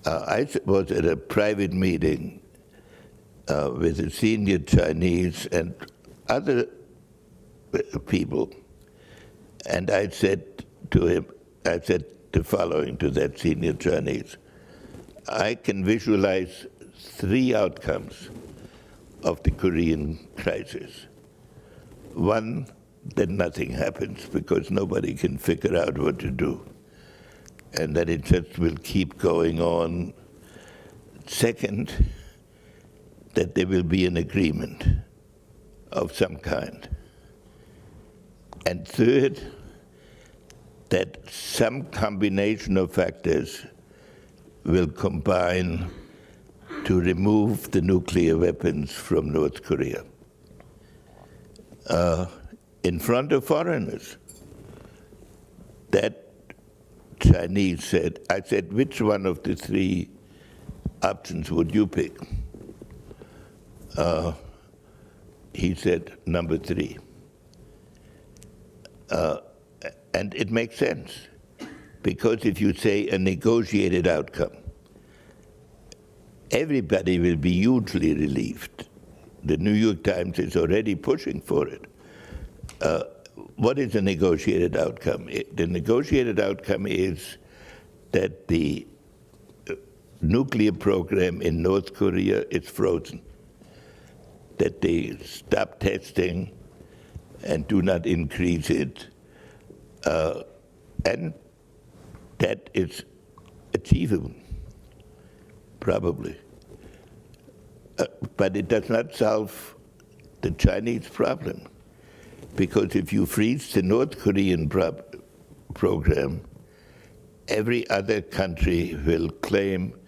I was at a private meeting with a senior Chinese and other people, and I said to him, I said the following to that senior Chinese: I can visualize 3 outcomes of the Korean crisis. One, that nothing happens because nobody can figure out what to do, and that it just will keep going on. Second, that there will be an agreement of some kind. And third, that some combination of factors will combine to remove the nuclear weapons from North Korea in front of foreigners. That Chinese said, I said, which one of the 3 options would you pick? He said, number 3. And it makes sense, because if you say a negotiated outcome, everybody will be hugely relieved. The New York Times is already pushing for it. What is a negotiated outcome? The negotiated outcome is that the nuclear program in North Korea is frozen, that they stop testing and do not increase it, and that is achievable, probably. But it does not solve the Chinese problem, because if you freeze the North Korean program, every other country will claim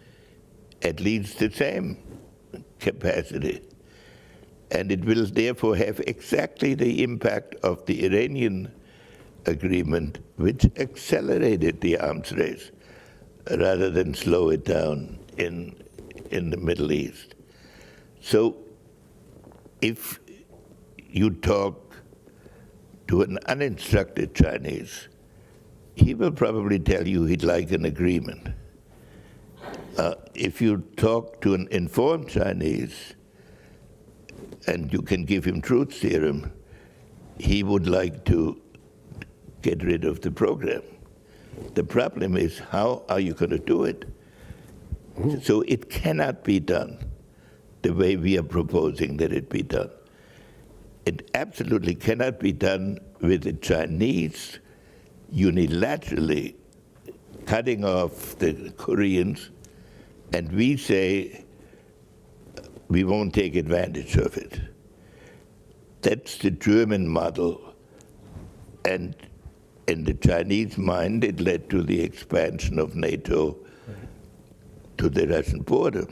at least the same capacity. And it will therefore have exactly the impact of the Iranian agreement, which accelerated the arms race rather than slow it down in the Middle East. So if you talk to an uninstructed Chinese, he will probably tell you he'd like an agreement. If you talk to an informed Chinese and you can give him truth serum, he would like to get rid of the program. The problem is, how are you going to do it? So it cannot be done the way we are proposing that it be done. It absolutely cannot be done with the Chinese unilaterally cutting off the Koreans, and we say we won't take advantage of it. That's the German model, and in the Chinese mind, it led to the expansion of NATO to the Russian border.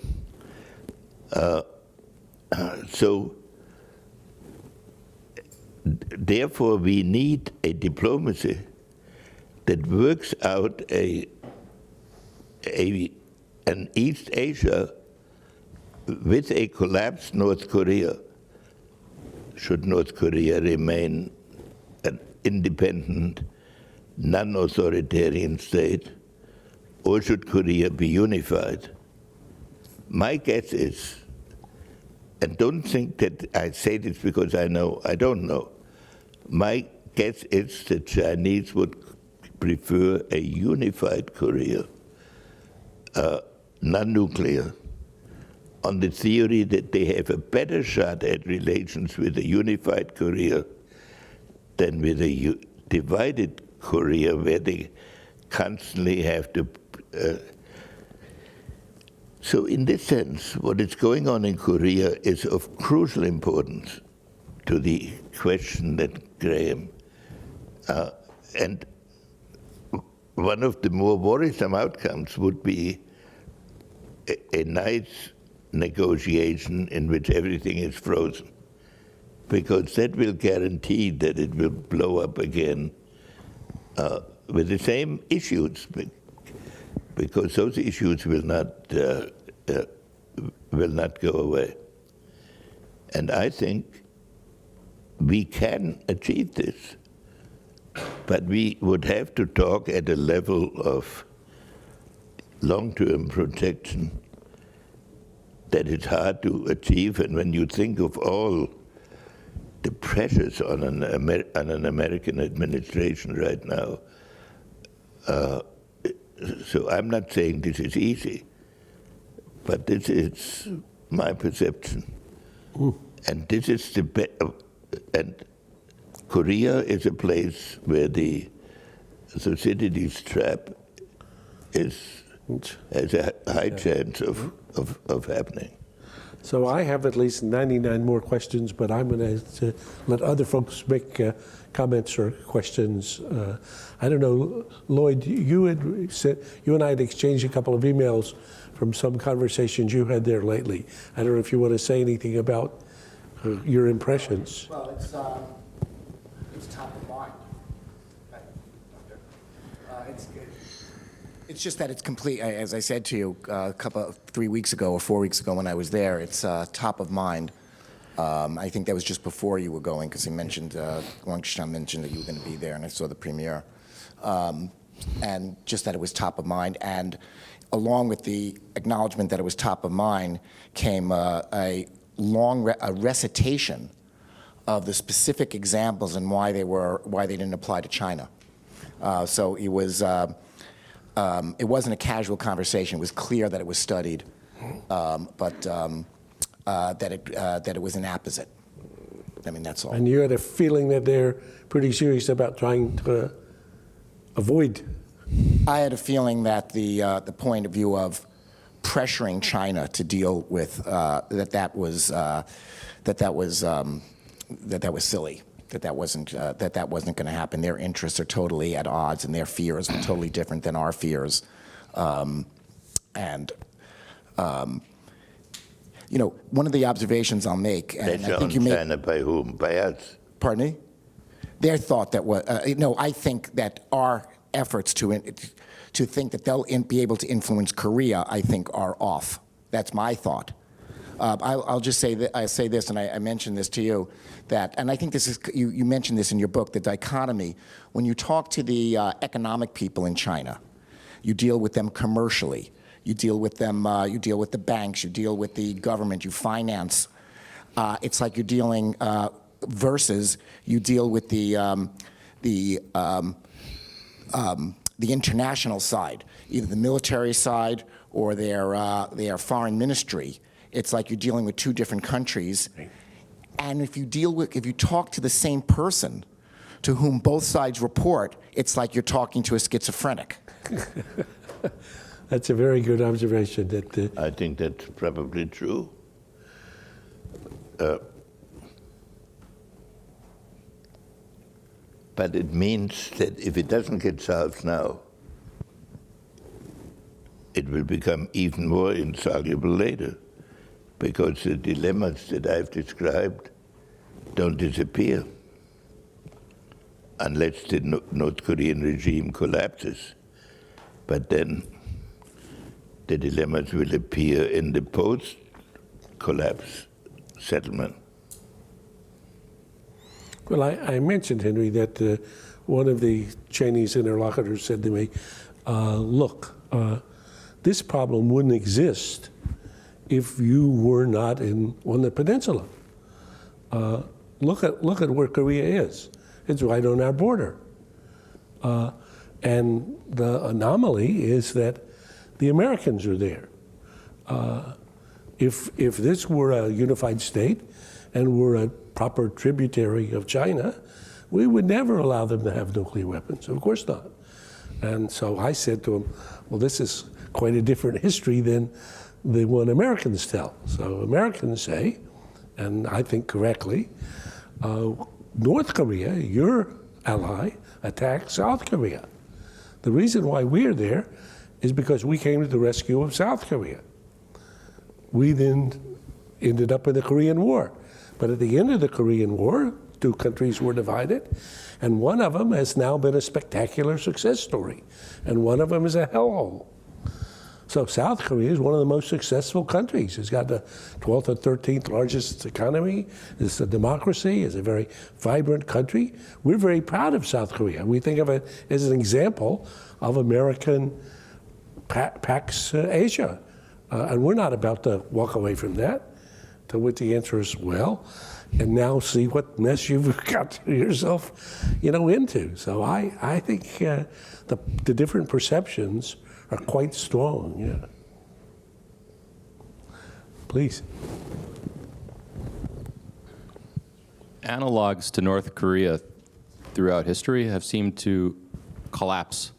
So, therefore, we need a diplomacy that works out an East Asia with a collapsed North Korea. Should North Korea remain an independent, non-authoritarian state, or should Korea be unified? My guess is, and don't think that I say this because I know, I don't know. My guess is the Chinese would prefer a unified Korea, non-nuclear, on the theory that they have a better shot at relations with a unified Korea than with a divided Korea, where they constantly have to. So in this sense, what is going on in Korea is of crucial importance to the question that Graham, and one of the more worrisome outcomes would be a nice negotiation in which everything is frozen, because that will guarantee that it will blow up again with the same issues, because those issues will not go away. And I think we can achieve this, but we would have to talk at a level of long-term protection that is hard to achieve. And when you think of all the pressures on an American administration right now, so I'm not saying this is easy, but this is my perception. And this is and Korea is a place where the Thucydides trap has a high chance of happening. So I have at least 99 more questions, but I'm going to let other folks make comments or questions. I don't know, Lloyd, you and I had exchanged a couple of emails from some conversations you had there lately. I don't know if you want to say anything about your impressions. Well, it's top of mind. It's just that it's complete. As I said to you a couple of 3 weeks ago or 4 weeks ago when I was there, it's top of mind. I think that was just before you were going, because he mentioned, Wangshan mentioned that you were going to be there, and I saw the premiere. And just that it was top of mind. And along with the acknowledgement that it was top of mind came a long recitation of the specific examples and why they didn't apply to China. So it was. It wasn't a casual conversation. It was clear that it was studied, but that it was an apposite. I mean, that's all. And you had a feeling that they're pretty serious about trying to avoid. I had a feeling that the point of view of pressuring China to deal with that was silly. That wasn't going to happen. Their interests are totally at odds, and their fears are totally different than our fears. You know, one of the observations I'll make, and I think you made. China by whom? By us? Pardon me? Their thought that was no. I think that our efforts to think that they'll be able to influence Korea, I think, are off. That's my thought. I'll just say that I say this, and I mentioned this to you, that, and I think this is you mentioned this in your book, the dichotomy. When you talk to the economic people in China, you deal with them commercially. You deal with them. You deal with the banks. You deal with the government. You finance. It's like you're dealing versus you deal with the international side, either the military side or their foreign ministry. It's like you're dealing with two different countries. And if you talk to the same person to whom both sides report, it's like you're talking to a schizophrenic. That's a very good observation. That I think that's probably true. But it means that if it doesn't get solved now, it will become even more insoluble later, because the dilemmas that I've described don't disappear unless the North Korean regime collapses. But then the dilemmas will appear in the post-collapse settlement. Well, I mentioned, Henry, that one of the Chinese interlocutors said to me, look, this problem wouldn't exist if you were not on the peninsula. Look at where Korea is. It's right on our border. And the anomaly is that the Americans are there. If this were a unified state and were a proper tributary of China, we would never allow them to have nuclear weapons. Of course not. And so I said to him, well, this is quite a different history than the one Americans tell. So Americans say, and I think correctly, North Korea, your ally, attacked South Korea. The reason why we're there is because we came to the rescue of South Korea. We then ended up in the Korean War. But at the end of the Korean War, two countries were divided, and one of them has now been a spectacular success story, and one of them is a hellhole. So South Korea is one of the most successful countries. It's got the 12th or 13th largest economy. It's a democracy. It's a very vibrant country. We're very proud of South Korea. We think of it as an example of American Pax Asia. And we're not about to walk away from that, to which the answer is well. And now see what mess you've got yourself, into. So I think the different perceptions are quite strong, yeah. Please. Analogs to North Korea throughout history have seemed to collapse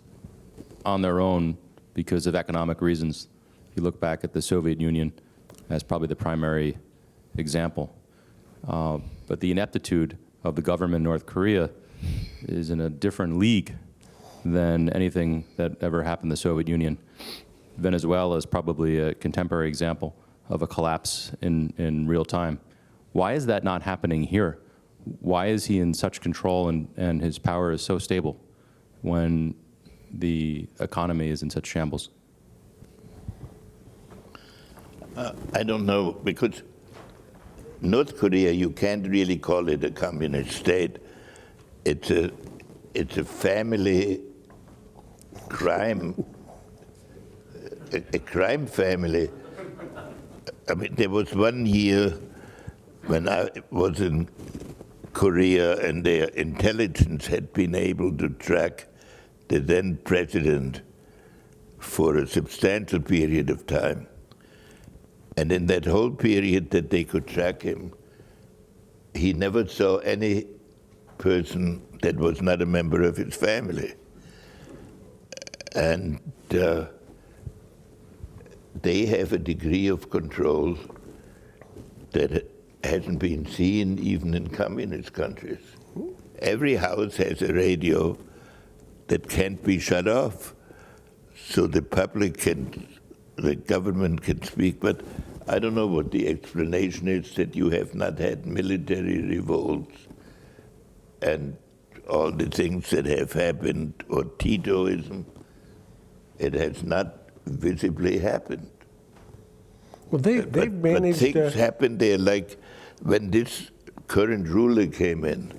on their own because of economic reasons. You look back at the Soviet Union as probably the primary example. But the ineptitude of the government in North Korea is in a different league than anything that ever happened in the Soviet Union. Venezuela is probably a contemporary example of a collapse in real time. Why is that not happening here? Why is he in such control and his power is so stable when the economy is in such shambles? I don't know, because North Korea, you can't really call it a communist state. It's a family crime, a crime family. I mean, there was one year when I was in Korea and their intelligence had been able to track the then president for a substantial period of time. And in that whole period that they could track him, he never saw any person that was not a member of his family. And they have a degree of control that hasn't been seen even in communist countries. Every house has a radio that can't be shut off, so the public the government can speak, but I don't know what the explanation is that you have not had military revolts and all the things that have happened, or Titoism. It has not visibly happened. Well, they've But managed. things happen there, like when this current ruler came in,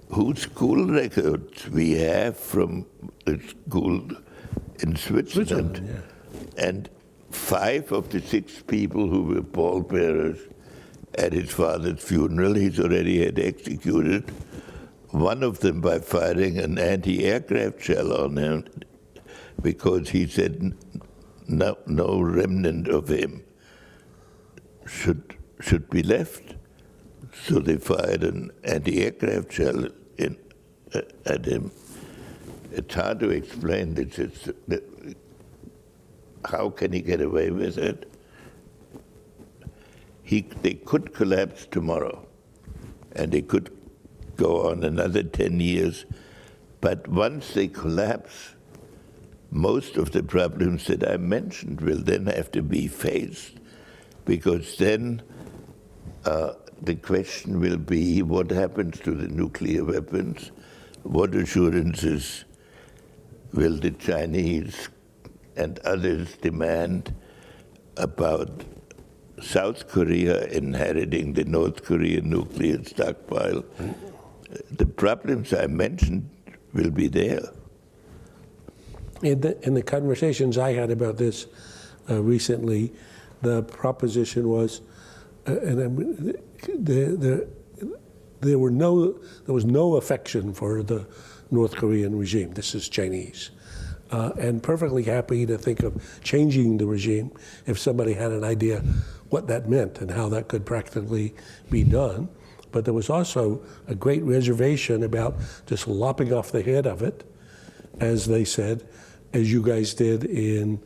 whose school records we have from a school in Switzerland. And 5 of the 6 people who were pallbearers at his father's funeral, he's already had executed. One of them by firing an anti-aircraft shell on him, because he said no remnant of him should be left. So they fired an anti-aircraft shell at him. It's hard to explain this. How can he get away with it? They could collapse tomorrow, and they could go on another 10 years. But once they collapse, most of the problems that I mentioned will then have to be faced, because then the question will be what happens to the nuclear weapons, what assurances will the Chinese and others demand about South Korea inheriting the North Korean nuclear stockpile. The problems I mentioned will be there. In the conversations I had about this recently, the proposition was, there was no affection for the North Korean regime. This is Chinese. And perfectly happy to think of changing the regime if somebody had an idea what that meant and how that could practically be done. But there was also a great reservation about just lopping off the head of it, as they said, as you guys did in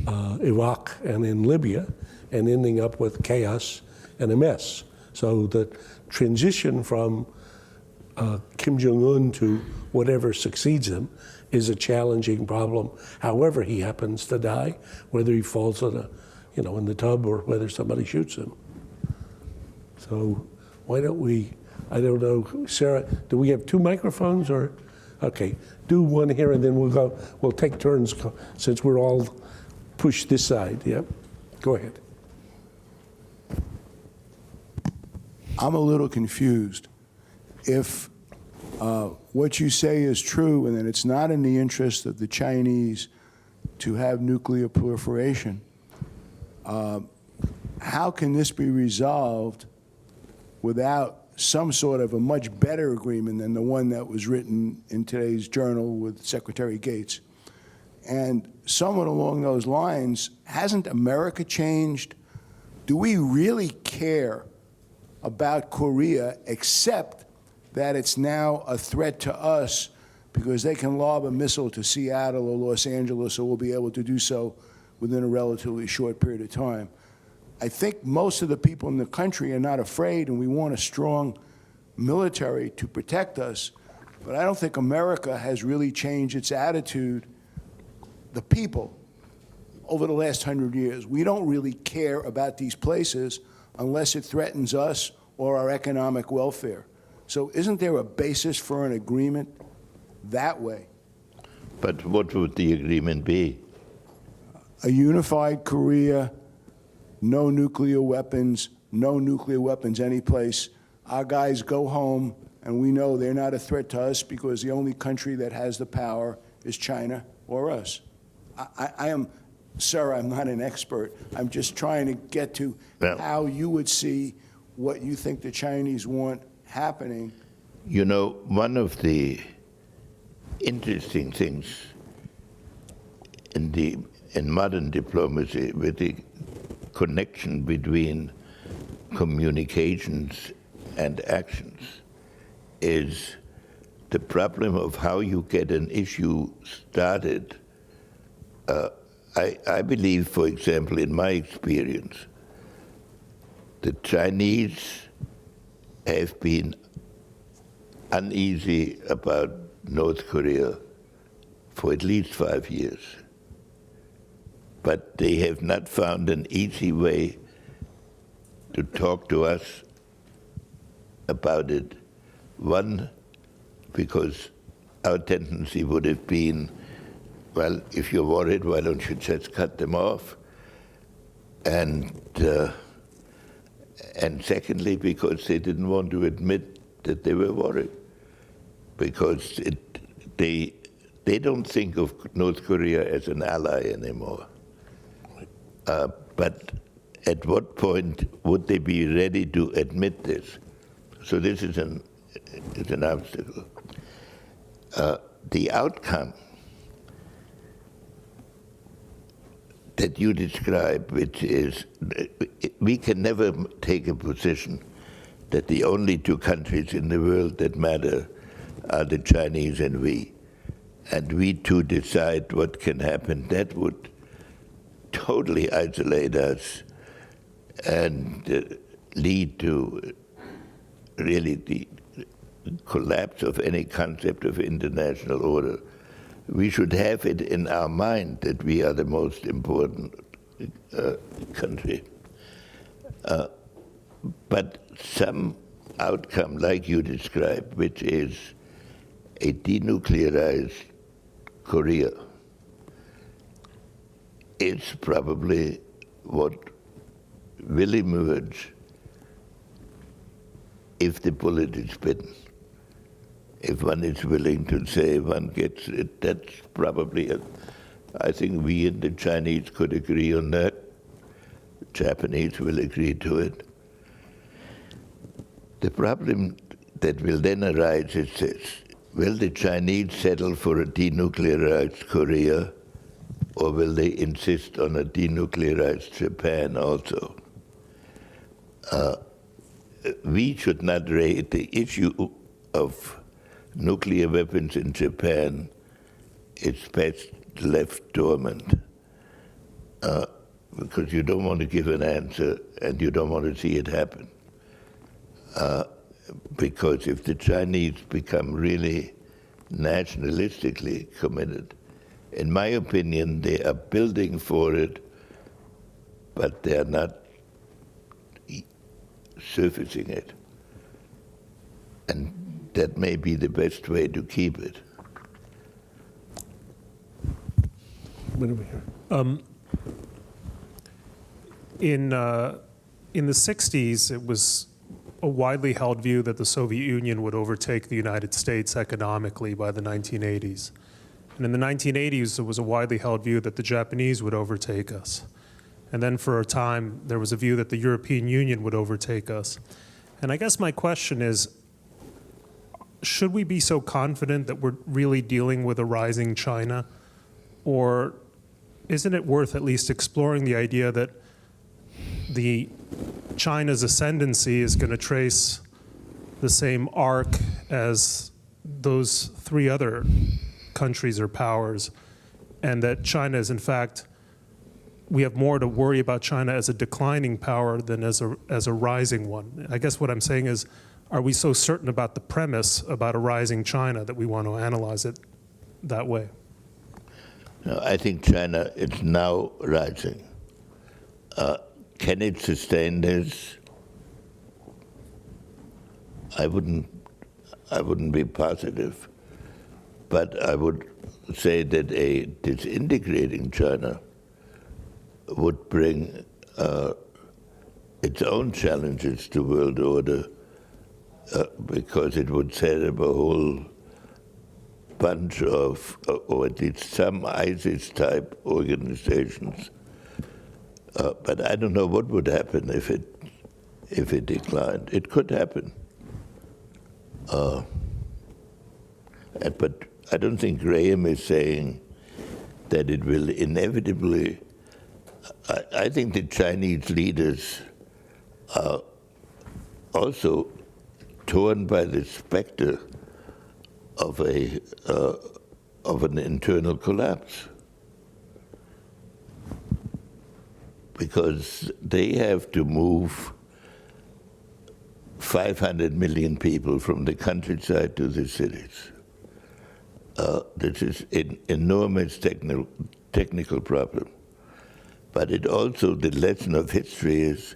Iraq and in Libya, and ending up with chaos and a mess. So the transition from Kim Jong-un to whatever succeeds him is a challenging problem, however he happens to die, whether he falls in the tub or whether somebody shoots him. So why don't we, I don't know, Sarah, do we have 2 microphones or? Okay, do one here and then we'll take turns since we're all pushed this side, yep. Go ahead. I'm a little confused. If what you say is true and that it's not in the interest of the Chinese to have nuclear proliferation, how can this be resolved without some sort of a much better agreement than the one that was written in today's journal with Secretary Gates? And somewhat along those lines, hasn't America changed? Do we really care about Korea except that it's now a threat to us because they can lob a missile to Seattle or Los Angeles, or we'll be able to do so within a relatively short period of time? I think most of the people in the country are not afraid, and we want a strong military to protect us, but I don't think America has really changed its attitude, the people, over the last 100 years. We don't really care about these places unless it threatens us or our economic welfare. So isn't there a basis for an agreement that way? But what would the agreement be? A unified Korea, no nuclear weapons any place. Our guys go home, and we know they're not a threat to us because the only country that has the power is China or us. Sir, I'm not an expert. I'm just trying to get to how you would see what you think the Chinese want happening. You know, one of the interesting things in modern diplomacy, with the connection between communications and actions, is the problem of how you get an issue started. I believe, for example, in my experience, the Chinese have been uneasy about North Korea for at least 5 years. But they have not found an easy way to talk to us about it. One, because our tendency would have been, well, if you're worried, why don't you just cut them off? and secondly, because they didn't want to admit that they were worried, because they don't think of North Korea as an ally anymore. But at what point would they be ready to admit this? So this is an obstacle. The outcome that you describe, which is, we can never take a position that the only two countries in the world that matter are the Chinese and we two decide what can happen. That would totally isolate us and lead to really the collapse of any concept of international order. We should have it in our mind that we are the most important country. But some outcome like you described, which is a denuclearized Korea, is probably what will emerge if the bullet is bitten. If one is willing to say one gets it, that's probably it. I think we and the Chinese could agree on that. The Japanese will agree to it. The problem that will then arise is this: will the Chinese settle for a denuclearized Korea, or will they insist on a denuclearized Japan also? We should not raise the issue of nuclear weapons in Japan. It's best left dormant because you don't want to give an answer and you don't want to see it happen. Because if the Chinese become really nationalistically committed, in my opinion, they are building for it, but they are not surfacing it. And that may be the best way to keep it. What do we hear? In the 60s, it was a widely held view that the Soviet Union would overtake the United States economically by the 1980s. And in the 1980s, it was a widely held view that the Japanese would overtake us. And then for a time, there was a view that the European Union would overtake us. And I guess my question is, should we be so confident that we're really dealing with a rising China? Or isn't it worth at least exploring the idea that China's ascendancy is going to trace the same arc as those three other countries or powers, and that China is, in fact, we have more to worry about China as a declining power than as a rising one? I guess what I'm saying is, are we so certain about the premise about a rising China that we want to analyze it that way? No, I think China is now rising. Can it sustain this? I wouldn't be positive, but I would say that a disintegrating China would bring its own challenges to world order because it would set up a whole bunch of, or at least some ISIS-type organizations. But I don't know what would happen if it declined. It could happen. But I don't think Graham is saying that it will inevitably. I think the Chinese leaders are also torn by the specter of an internal collapse, because they have to move 500 million people from the countryside to the cities. This is an enormous technical problem. But it also, the lesson of history is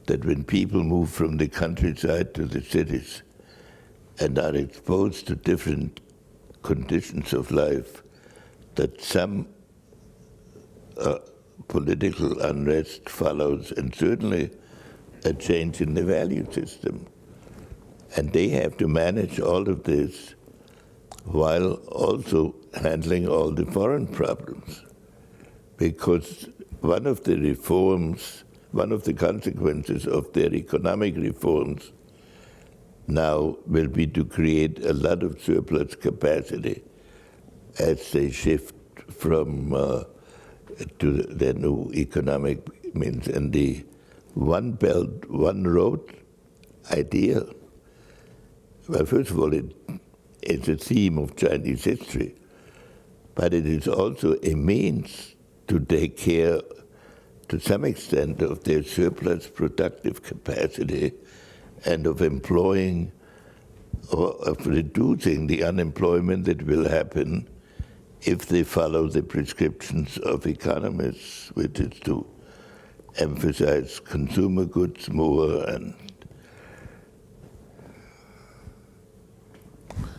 that when people move from the countryside to the cities and are exposed to different conditions of life, that some political unrest follows, and certainly a change in the value system. And they have to manage all of this while also handling all the foreign problems. Because one of the reforms, one of the consequences of their economic reforms now will be to create a lot of surplus capacity as they shift from to their new economic means. And the one belt, one road idea, well, first of all, it's a theme of Chinese history, but it is also a means to take care, to some extent, of their surplus productive capacity and of employing or of reducing the unemployment that will happen if they follow the prescriptions of economists, which is to emphasize consumer goods more. And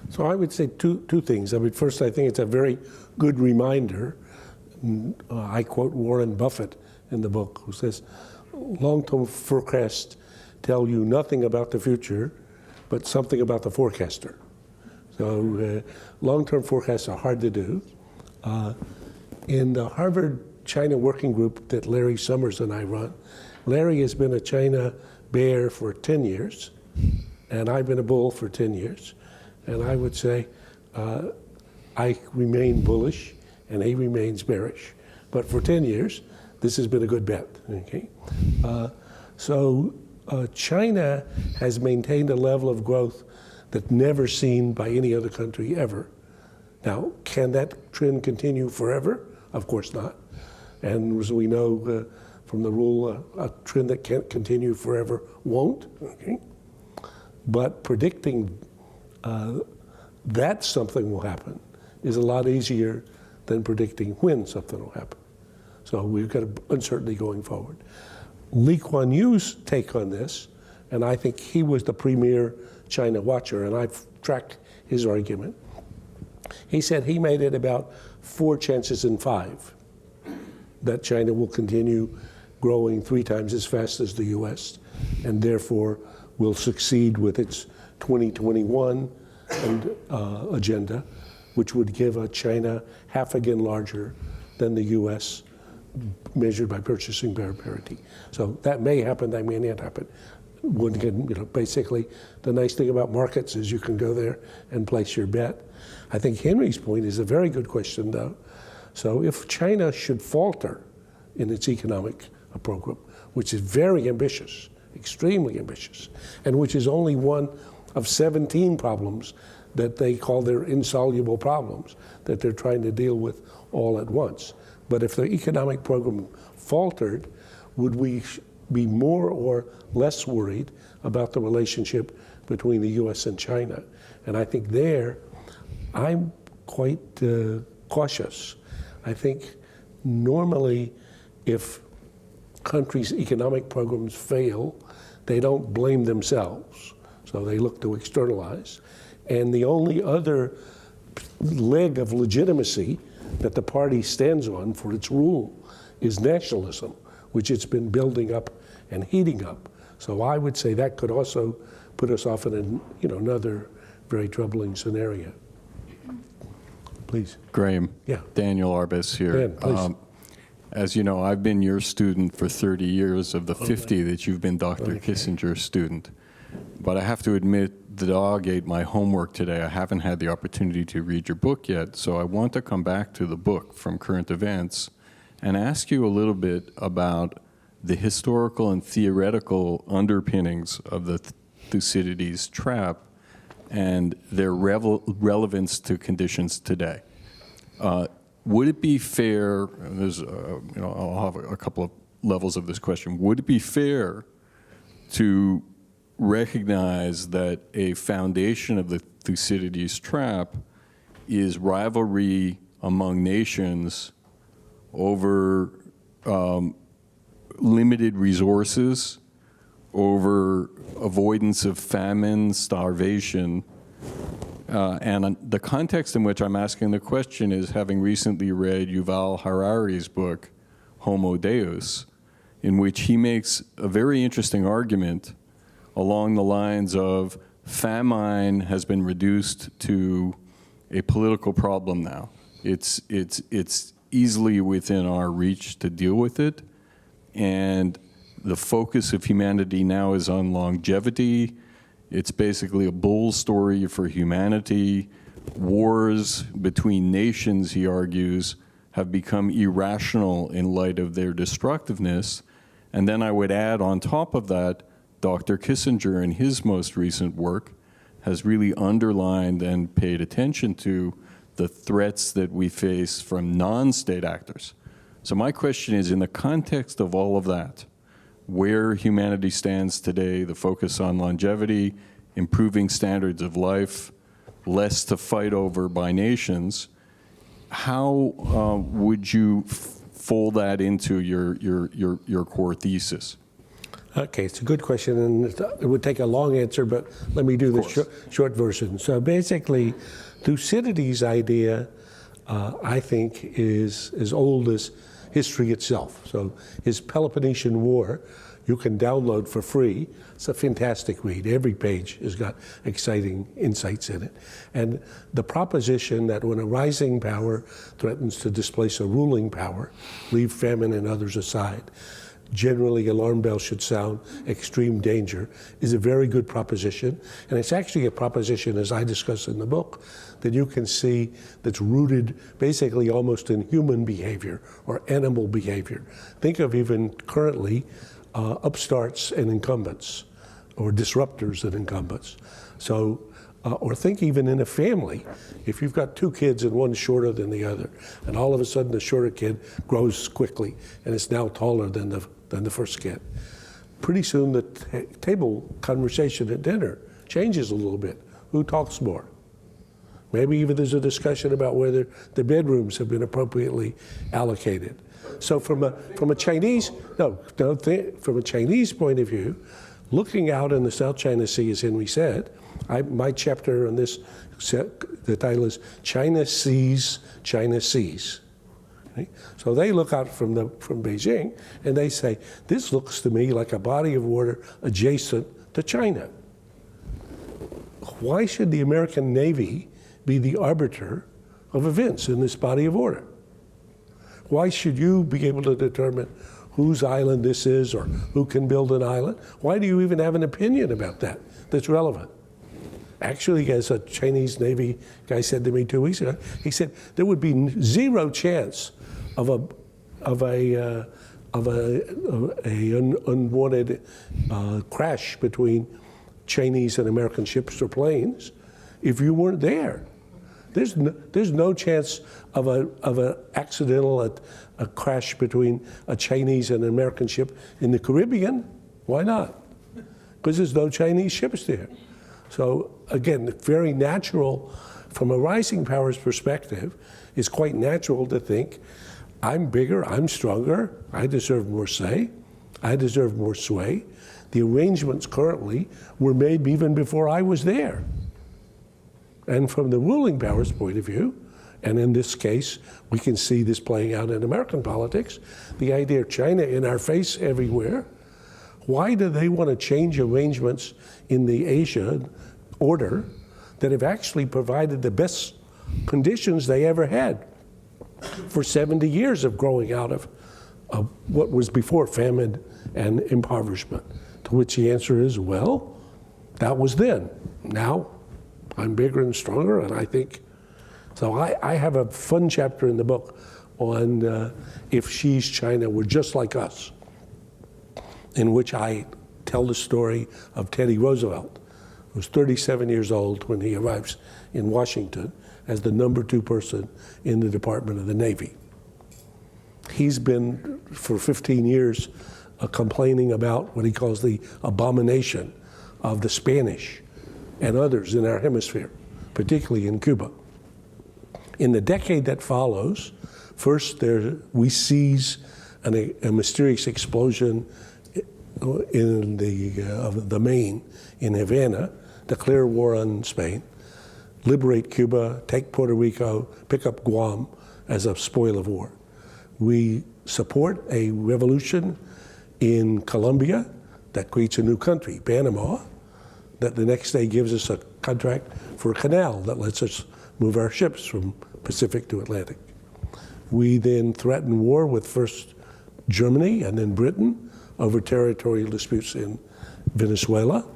so I would say two things. I mean, first, I think it's a very good reminder. I quote Warren Buffett in the book, who says, long-term forecasts tell you nothing about the future, but something about the forecaster. So long-term forecasts are hard to do. In the Harvard China Working Group that Larry Summers and I run, Larry has been a China bear for 10 years, and I've been a bull for 10 years. And I would say I remain bullish, and he remains bearish. But for 10 years, this has been a good bet, okay? China has maintained a level of growth that's never seen by any other country ever. Now, can that trend continue forever? Of course not. And as we know from the rule, a trend that can't continue forever won't, okay? But predicting that something will happen is a lot easier than predicting when something will happen. So we've got uncertainty going forward. Lee Kuan Yew's take on this, and I think he was the premier China watcher, and I've tracked his argument. He said he made it about 4 chances in 5 that China will continue growing 3 times as fast as the US, and therefore will succeed with its 2021 agenda, which would give a China half again larger than the US, measured by purchasing power parity. So that may happen, that may not happen. Basically, the nice thing about markets is you can go there and place your bet. I think Henry's point is a very good question, though. So if China should falter in its economic program, which is very ambitious, extremely ambitious, and which is only one of 17 problems that they call their insoluble problems that they're trying to deal with all at once. But if the economic program faltered, would we be more or less worried about the relationship between the US and China? And I think there, I'm quite cautious. I think normally if countries' economic programs fail, they don't blame themselves. So they look to externalize. And the only other leg of legitimacy that the party stands on for its rule is nationalism, which it's been building up and heating up. So I would say that could also put us off in another very troubling scenario. Please. Graham. Yeah. Daniel Arbus here. Dan, please. As you know, I've been your student for 30 years of the 50 that you've been Dr. Kissinger's student. But I have to admit, the dog ate my homework today. I haven't had the opportunity to read your book yet, so I want to come back to the book from current events and ask you a little bit about the historical and theoretical underpinnings of the Thucydides trap and their relevance to conditions today. Would it be fair, and there's, I'll have a couple of levels of this question, would it be fair to recognize that a foundation of the Thucydides trap is rivalry among nations over limited resources, over avoidance of famine, starvation? And the context in which I'm asking the question is having recently read Yuval Harari's book, Homo Deus, in which he makes a very interesting argument along the lines of famine has been reduced to a political problem now. It's easily within our reach to deal with it, and the focus of humanity now is on longevity. It's basically a bull story for humanity. Wars between nations, he argues, have become irrational in light of their destructiveness. And then I would add on top of that, Dr. Kissinger in his most recent work has really underlined and paid attention to the threats that we face from non-state actors. So my question is, in the context of all of that, where humanity stands today, the focus on longevity, improving standards of life, less to fight over by nations, how would you fold that into your core thesis? Okay, it's a good question, and it would take a long answer, but let me do the short version. So basically, Thucydides' idea, I think, is as old as history itself. So his Peloponnesian War, you can download for free. It's a fantastic read. Every page has got exciting insights in it. And the proposition that when a rising power threatens to displace a ruling power, leave famine and others aside, generally alarm bells should sound, extreme danger, is a very good proposition. And it's actually a proposition, as I discuss in the book, that you can see that's rooted basically almost in human behavior or animal behavior. Think of even currently upstarts and incumbents, or disruptors and incumbents. So, or think even in a family, if you've got two kids and one's shorter than the other, and all of a sudden the shorter kid grows quickly and is now taller than the first kid. Pretty soon the table conversation at dinner changes a little bit. Who talks more? Maybe even there's a discussion about whether the bedrooms have been appropriately allocated. So from a Chinese point of view, looking out in the South China Sea, as Henry said, my chapter on this, the title is China Sees, China Sees. Right? So they look out from Beijing and they say, this looks to me like a body of water adjacent to China. Why should the American Navy be the arbiter of events in this body of water? Why should you be able to determine whose island this is or who can build an island? Why do you even have an opinion about that that's relevant? Actually, as a Chinese Navy guy said to me 2 weeks ago, he said there would be zero chance of an unwanted crash between Chinese and American ships or planes if you weren't there. There's no chance of an accidental a crash between a Chinese and an American ship in the Caribbean. Why not? Because there's no Chinese ships there. So again, very natural from a rising power's perspective. It's quite natural to think, I'm bigger, I'm stronger, I deserve more say, I deserve more sway. The arrangements currently were made even before I was there. And from the ruling power's point of view, and in this case, we can see this playing out in American politics, the idea of China in our face everywhere. Why do they want to change arrangements in the Asia order that have actually provided the best conditions they ever had for 70 years of growing out of what was before famine and impoverishment? To which the answer is, well, that was then. Now, I'm bigger and stronger, and I think, so I have a fun chapter in the book on if Xi's China were just like us, in which I tell the story of Teddy Roosevelt, who was 37 years old when he arrives in Washington as the #2 person in the Department of the Navy. He's been, for 15 years, complaining about what he calls the abomination of the Spanish and others in our hemisphere, particularly in Cuba. In the decade that follows, first we seize a mysterious explosion in the Maine in Havana, declare war on Spain, liberate Cuba, take Puerto Rico, pick up Guam as a spoil of war. We support a revolution in Colombia that creates a new country, Panama, that the next day gives us a contract for a canal that lets us move our ships from Pacific to Atlantic. We then threaten war with first Germany and then Britain over territorial disputes in Venezuela.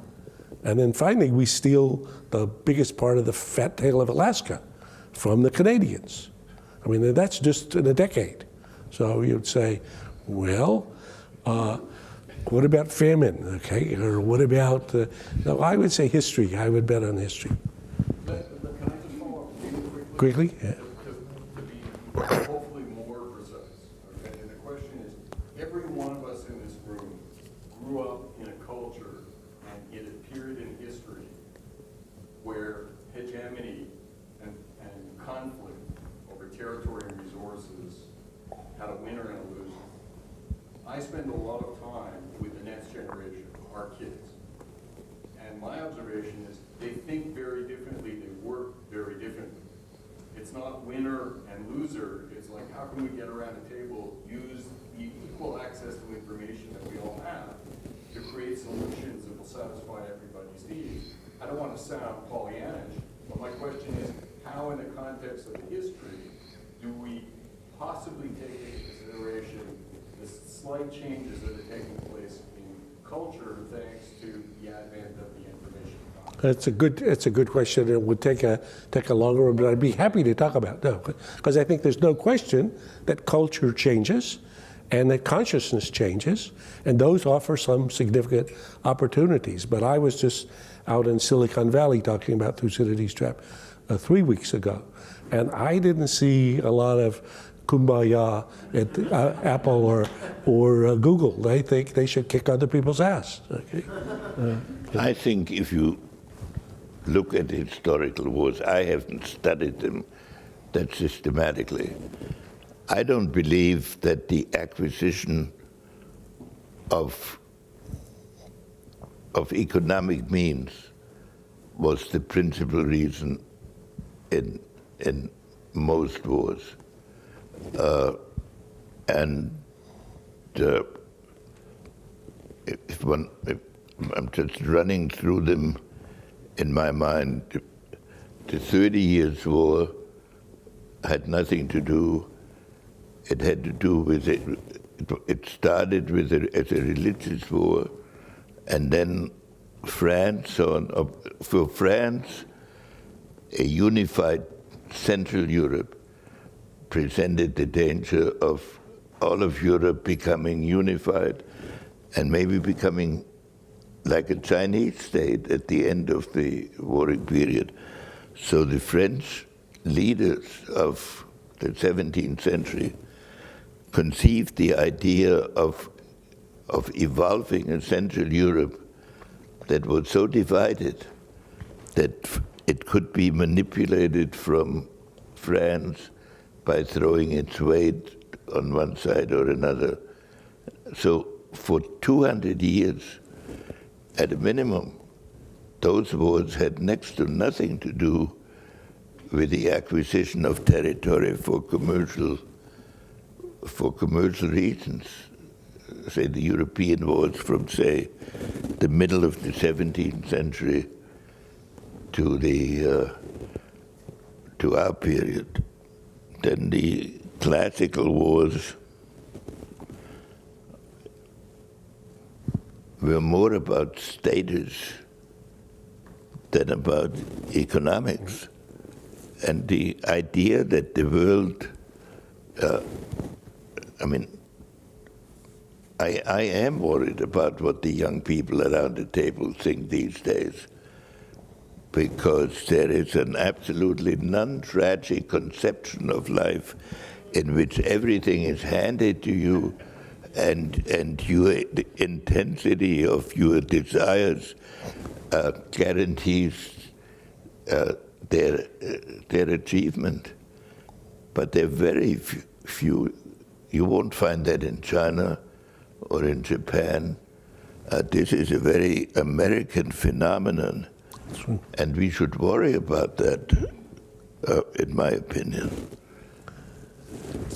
And then finally, we steal the biggest part of the fat tail of Alaska from the Canadians. I mean, that's just in a decade. So you'd say, well, what about famine, okay? Or what about, no, I would say history. I would bet on history. Can I just follow up really Quickly? Yeah. To be hopefully more precise, okay? And the question is, every one of us in this room grew up in a culture and in a period in history where hegemony and conflict over territory and resources had a winner and a loser. I spend a lot of time with the next generation, our kids. And my observation is they think very differently, they work very differently. It's not winner and loser, it's like how can we get around a table, use the equal access to information that we all have to create solutions that will satisfy everybody's needs. I don't want to sound Pollyannish, but my question is, how in the context of history do we possibly take into consideration the slight changes that are taking place in culture thanks to the advent of the information economy? It's a good question. It would take a longer one, but I'd be happy to talk about it. Because I think there's no question that culture changes and that consciousness changes, and those offer some significant opportunities. But I was just out in Silicon Valley talking about Thucydides' trap 3 weeks ago, and I didn't see a lot of kumbaya at Apple or Google. They think they should kick other people's ass. Okay? I think if you look at historical wars, I haven't studied them that systematically. I don't believe that the acquisition of economic means was the principal reason in most wars. If I'm just running through them in my mind, the 30 Years' War had nothing to do. It had to do with it. It started with as a religious war, and then France. For France, a unified Central Europe presented the danger of all of Europe becoming unified and maybe becoming like a Chinese state at the end of the warring period. So the French leaders of the 17th century conceived the idea of evolving a Central Europe that was so divided that it could be manipulated from France by throwing its weight on one side or another. So for 200 years, at a minimum, those wars had next to nothing to do with the acquisition of territory for commercial reasons. Say the European wars from, say, the middle of the 17th century to our period. Then the classical wars were more about status than about economics. And the idea that the world, I am worried about what the young people around the table think these days, because there is an absolutely non-tragic conception of life in which everything is handed to you, and the intensity of your desires guarantees their achievement. But there are very few. You won't find that in China or in Japan. This is a very American phenomenon, and we should worry about that, in my opinion.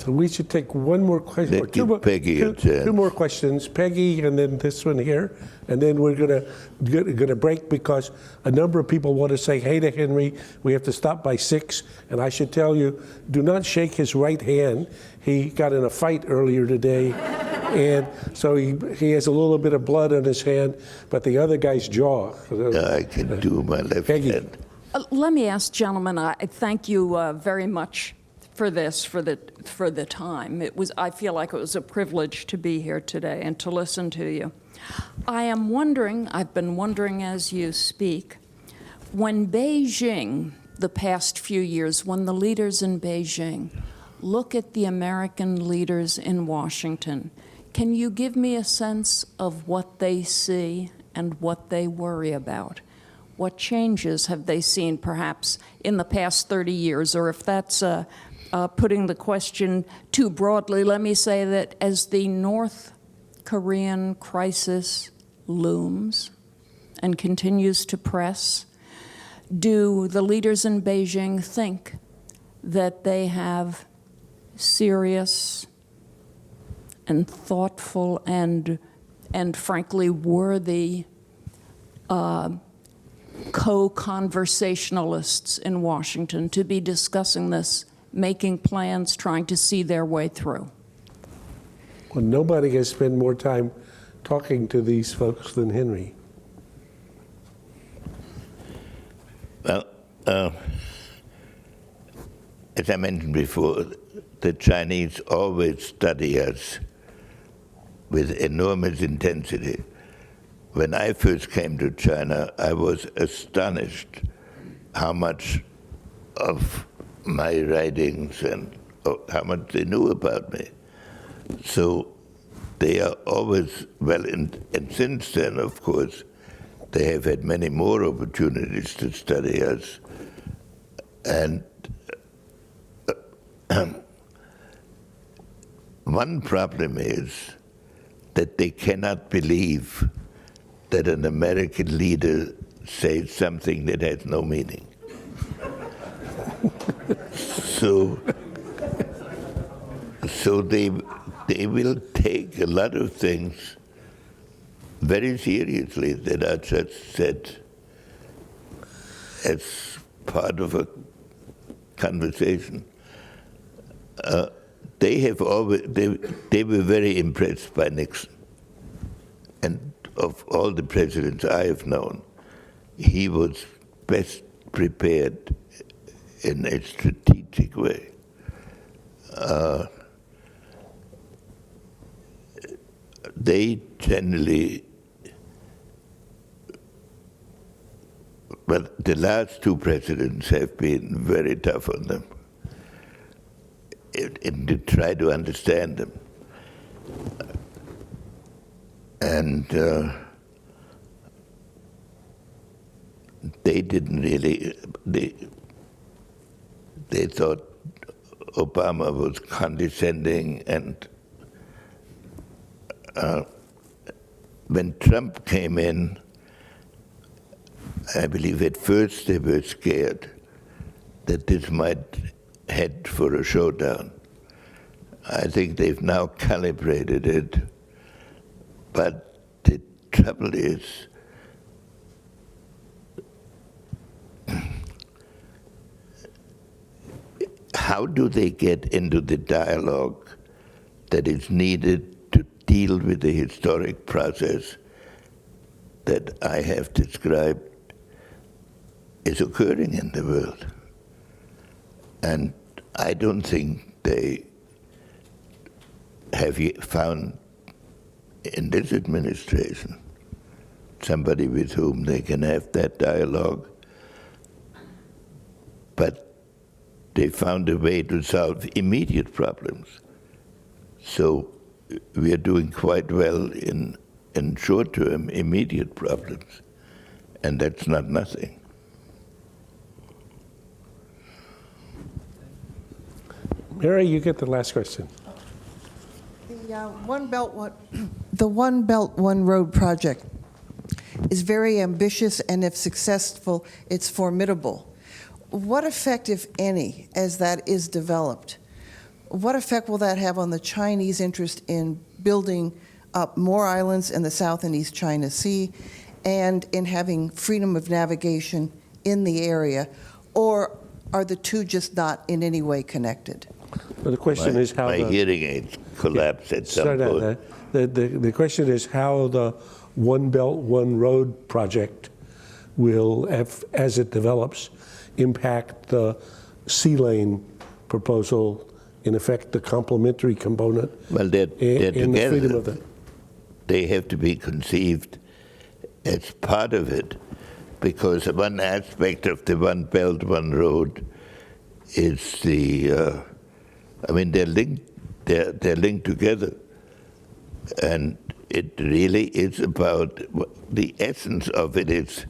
So we should take one more question. Let's give Peggy a chance. Two more questions. Peggy, and then this one here, and then we're gonna break because a number of people want to say hey to Henry. We have to stop by 6, and I should tell you, do not shake his right hand. He got in a fight earlier today, and so he has a little bit of blood on his hand, but the other guy's jaw. I can do my left Peggy. hand. Let me ask, gentlemen, I thank you very much for this, for the time. I feel like it was a privilege to be here today and to listen to you. I've been wondering as you speak, when Beijing, the past few years, when the leaders in Beijing look at the American leaders in Washington, can you give me a sense of what they see and what they worry about? What changes have they seen, perhaps, in the past 30 years? Or if that's putting the question too broadly, let me say that as the North Korean crisis looms and continues to press, do the leaders in Beijing think that they have serious and thoughtful and frankly worthy co-conversationalists in Washington to be discussing this, making plans, trying to see their way through? Well, nobody has spent more time talking to these folks than Henry. Well, as I mentioned before, the Chinese always study us with enormous intensity. When I first came to China, I was astonished how much of my writings and how much they knew about me. So they are always, well, and since then, of course, they have had many more opportunities to study us. And one problem is that they cannot believe that an American leader says something that has no meaning. So they will take a lot of things very seriously that are just said as part of a conversation. They were very impressed by Nixon. And of all the presidents I have known, he was best prepared in a strategic way. They generally, well, the last two presidents have been very tough on them and to try to understand them. And they didn't really, they thought Obama was condescending, and when Trump came in, I believe at first they were scared that this might head for a showdown. I think they've now calibrated it. But the trouble is, how do they get into the dialogue that is needed to deal with the historic process that I have described is occurring in the world? And I don't think they have found in this administration somebody with whom they can have that dialogue. But they found a way to solve immediate problems. So we are doing quite well in short-term, immediate problems. And that's not nothing. Mary, you get the last question. The One Belt, One Road project is very ambitious, and if successful, it's formidable. What effect, if any, as that is developed, what effect will that have on the Chinese interest in building up more islands in the South and East China Sea and in having freedom of navigation in the area? Or are the two just not in any way connected? But the question is how my the, hearing aids collapsed at some start out, point. the question is how the One Belt, One Road project will, as it develops, impact the sea lane proposal, in effect, the complementary component Well, they're in the freedom together. of the. They have to be conceived as part of it, because one aspect of the One Belt, One Road is the, I mean, they're linked together. And it really is about, the essence of it is,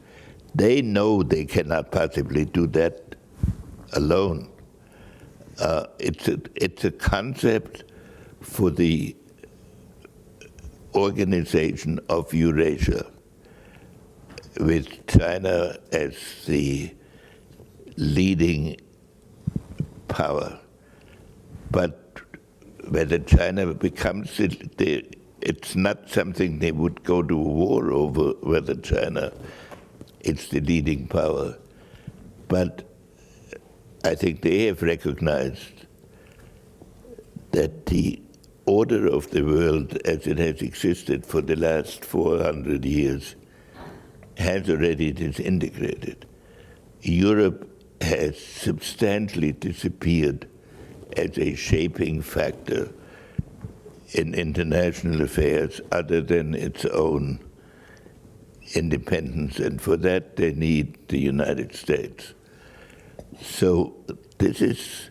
they know they cannot possibly do that alone. It's a concept for the organization of Eurasia, with China as the leading power. But whether China becomes it's not something they would go to war over, whether China is the leading power. But I think they have recognized that the order of the world as it has existed for the last 400 years has already disintegrated. Europe has substantially disappeared as a shaping factor in international affairs other than its own independence, and for that they need the United States. So this is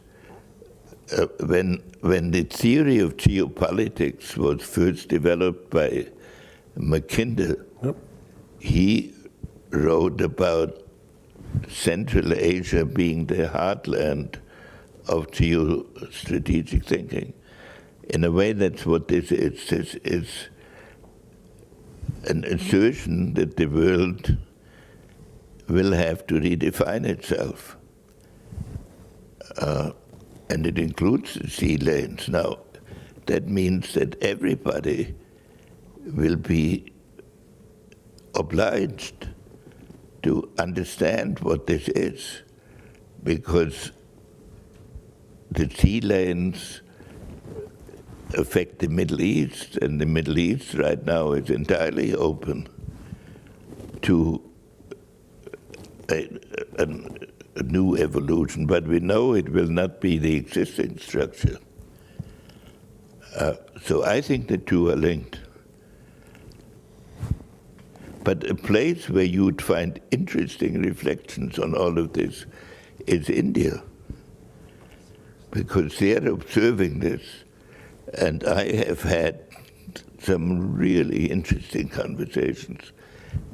when the theory of geopolitics was first developed by Mackinder. Yep. He wrote about Central Asia being the heartland of geostrategic thinking. In a way, that's what this is. This is an assertion that the world will have to redefine itself. And it includes the sea lanes. Now, that means that everybody will be obliged to understand what this is, because the sea lanes affect the Middle East, and the Middle East right now is entirely open to a new evolution, but we know it will not be the existing structure. So I think the two are linked. But a place where you would find interesting reflections on all of this is India, because they're observing this, and I have had some really interesting conversations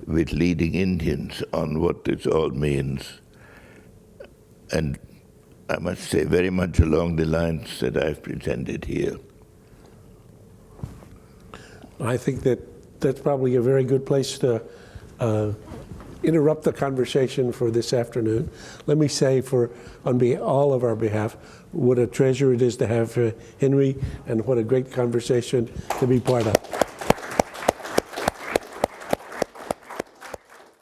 with leading Indians on what this all means. And I must say, very much along the lines that I've presented here. I think that's probably a very good place to interrupt the conversation for this afternoon. Let me say, on all of our behalf, what a treasure it is to have Henry, and what a great conversation to be part of.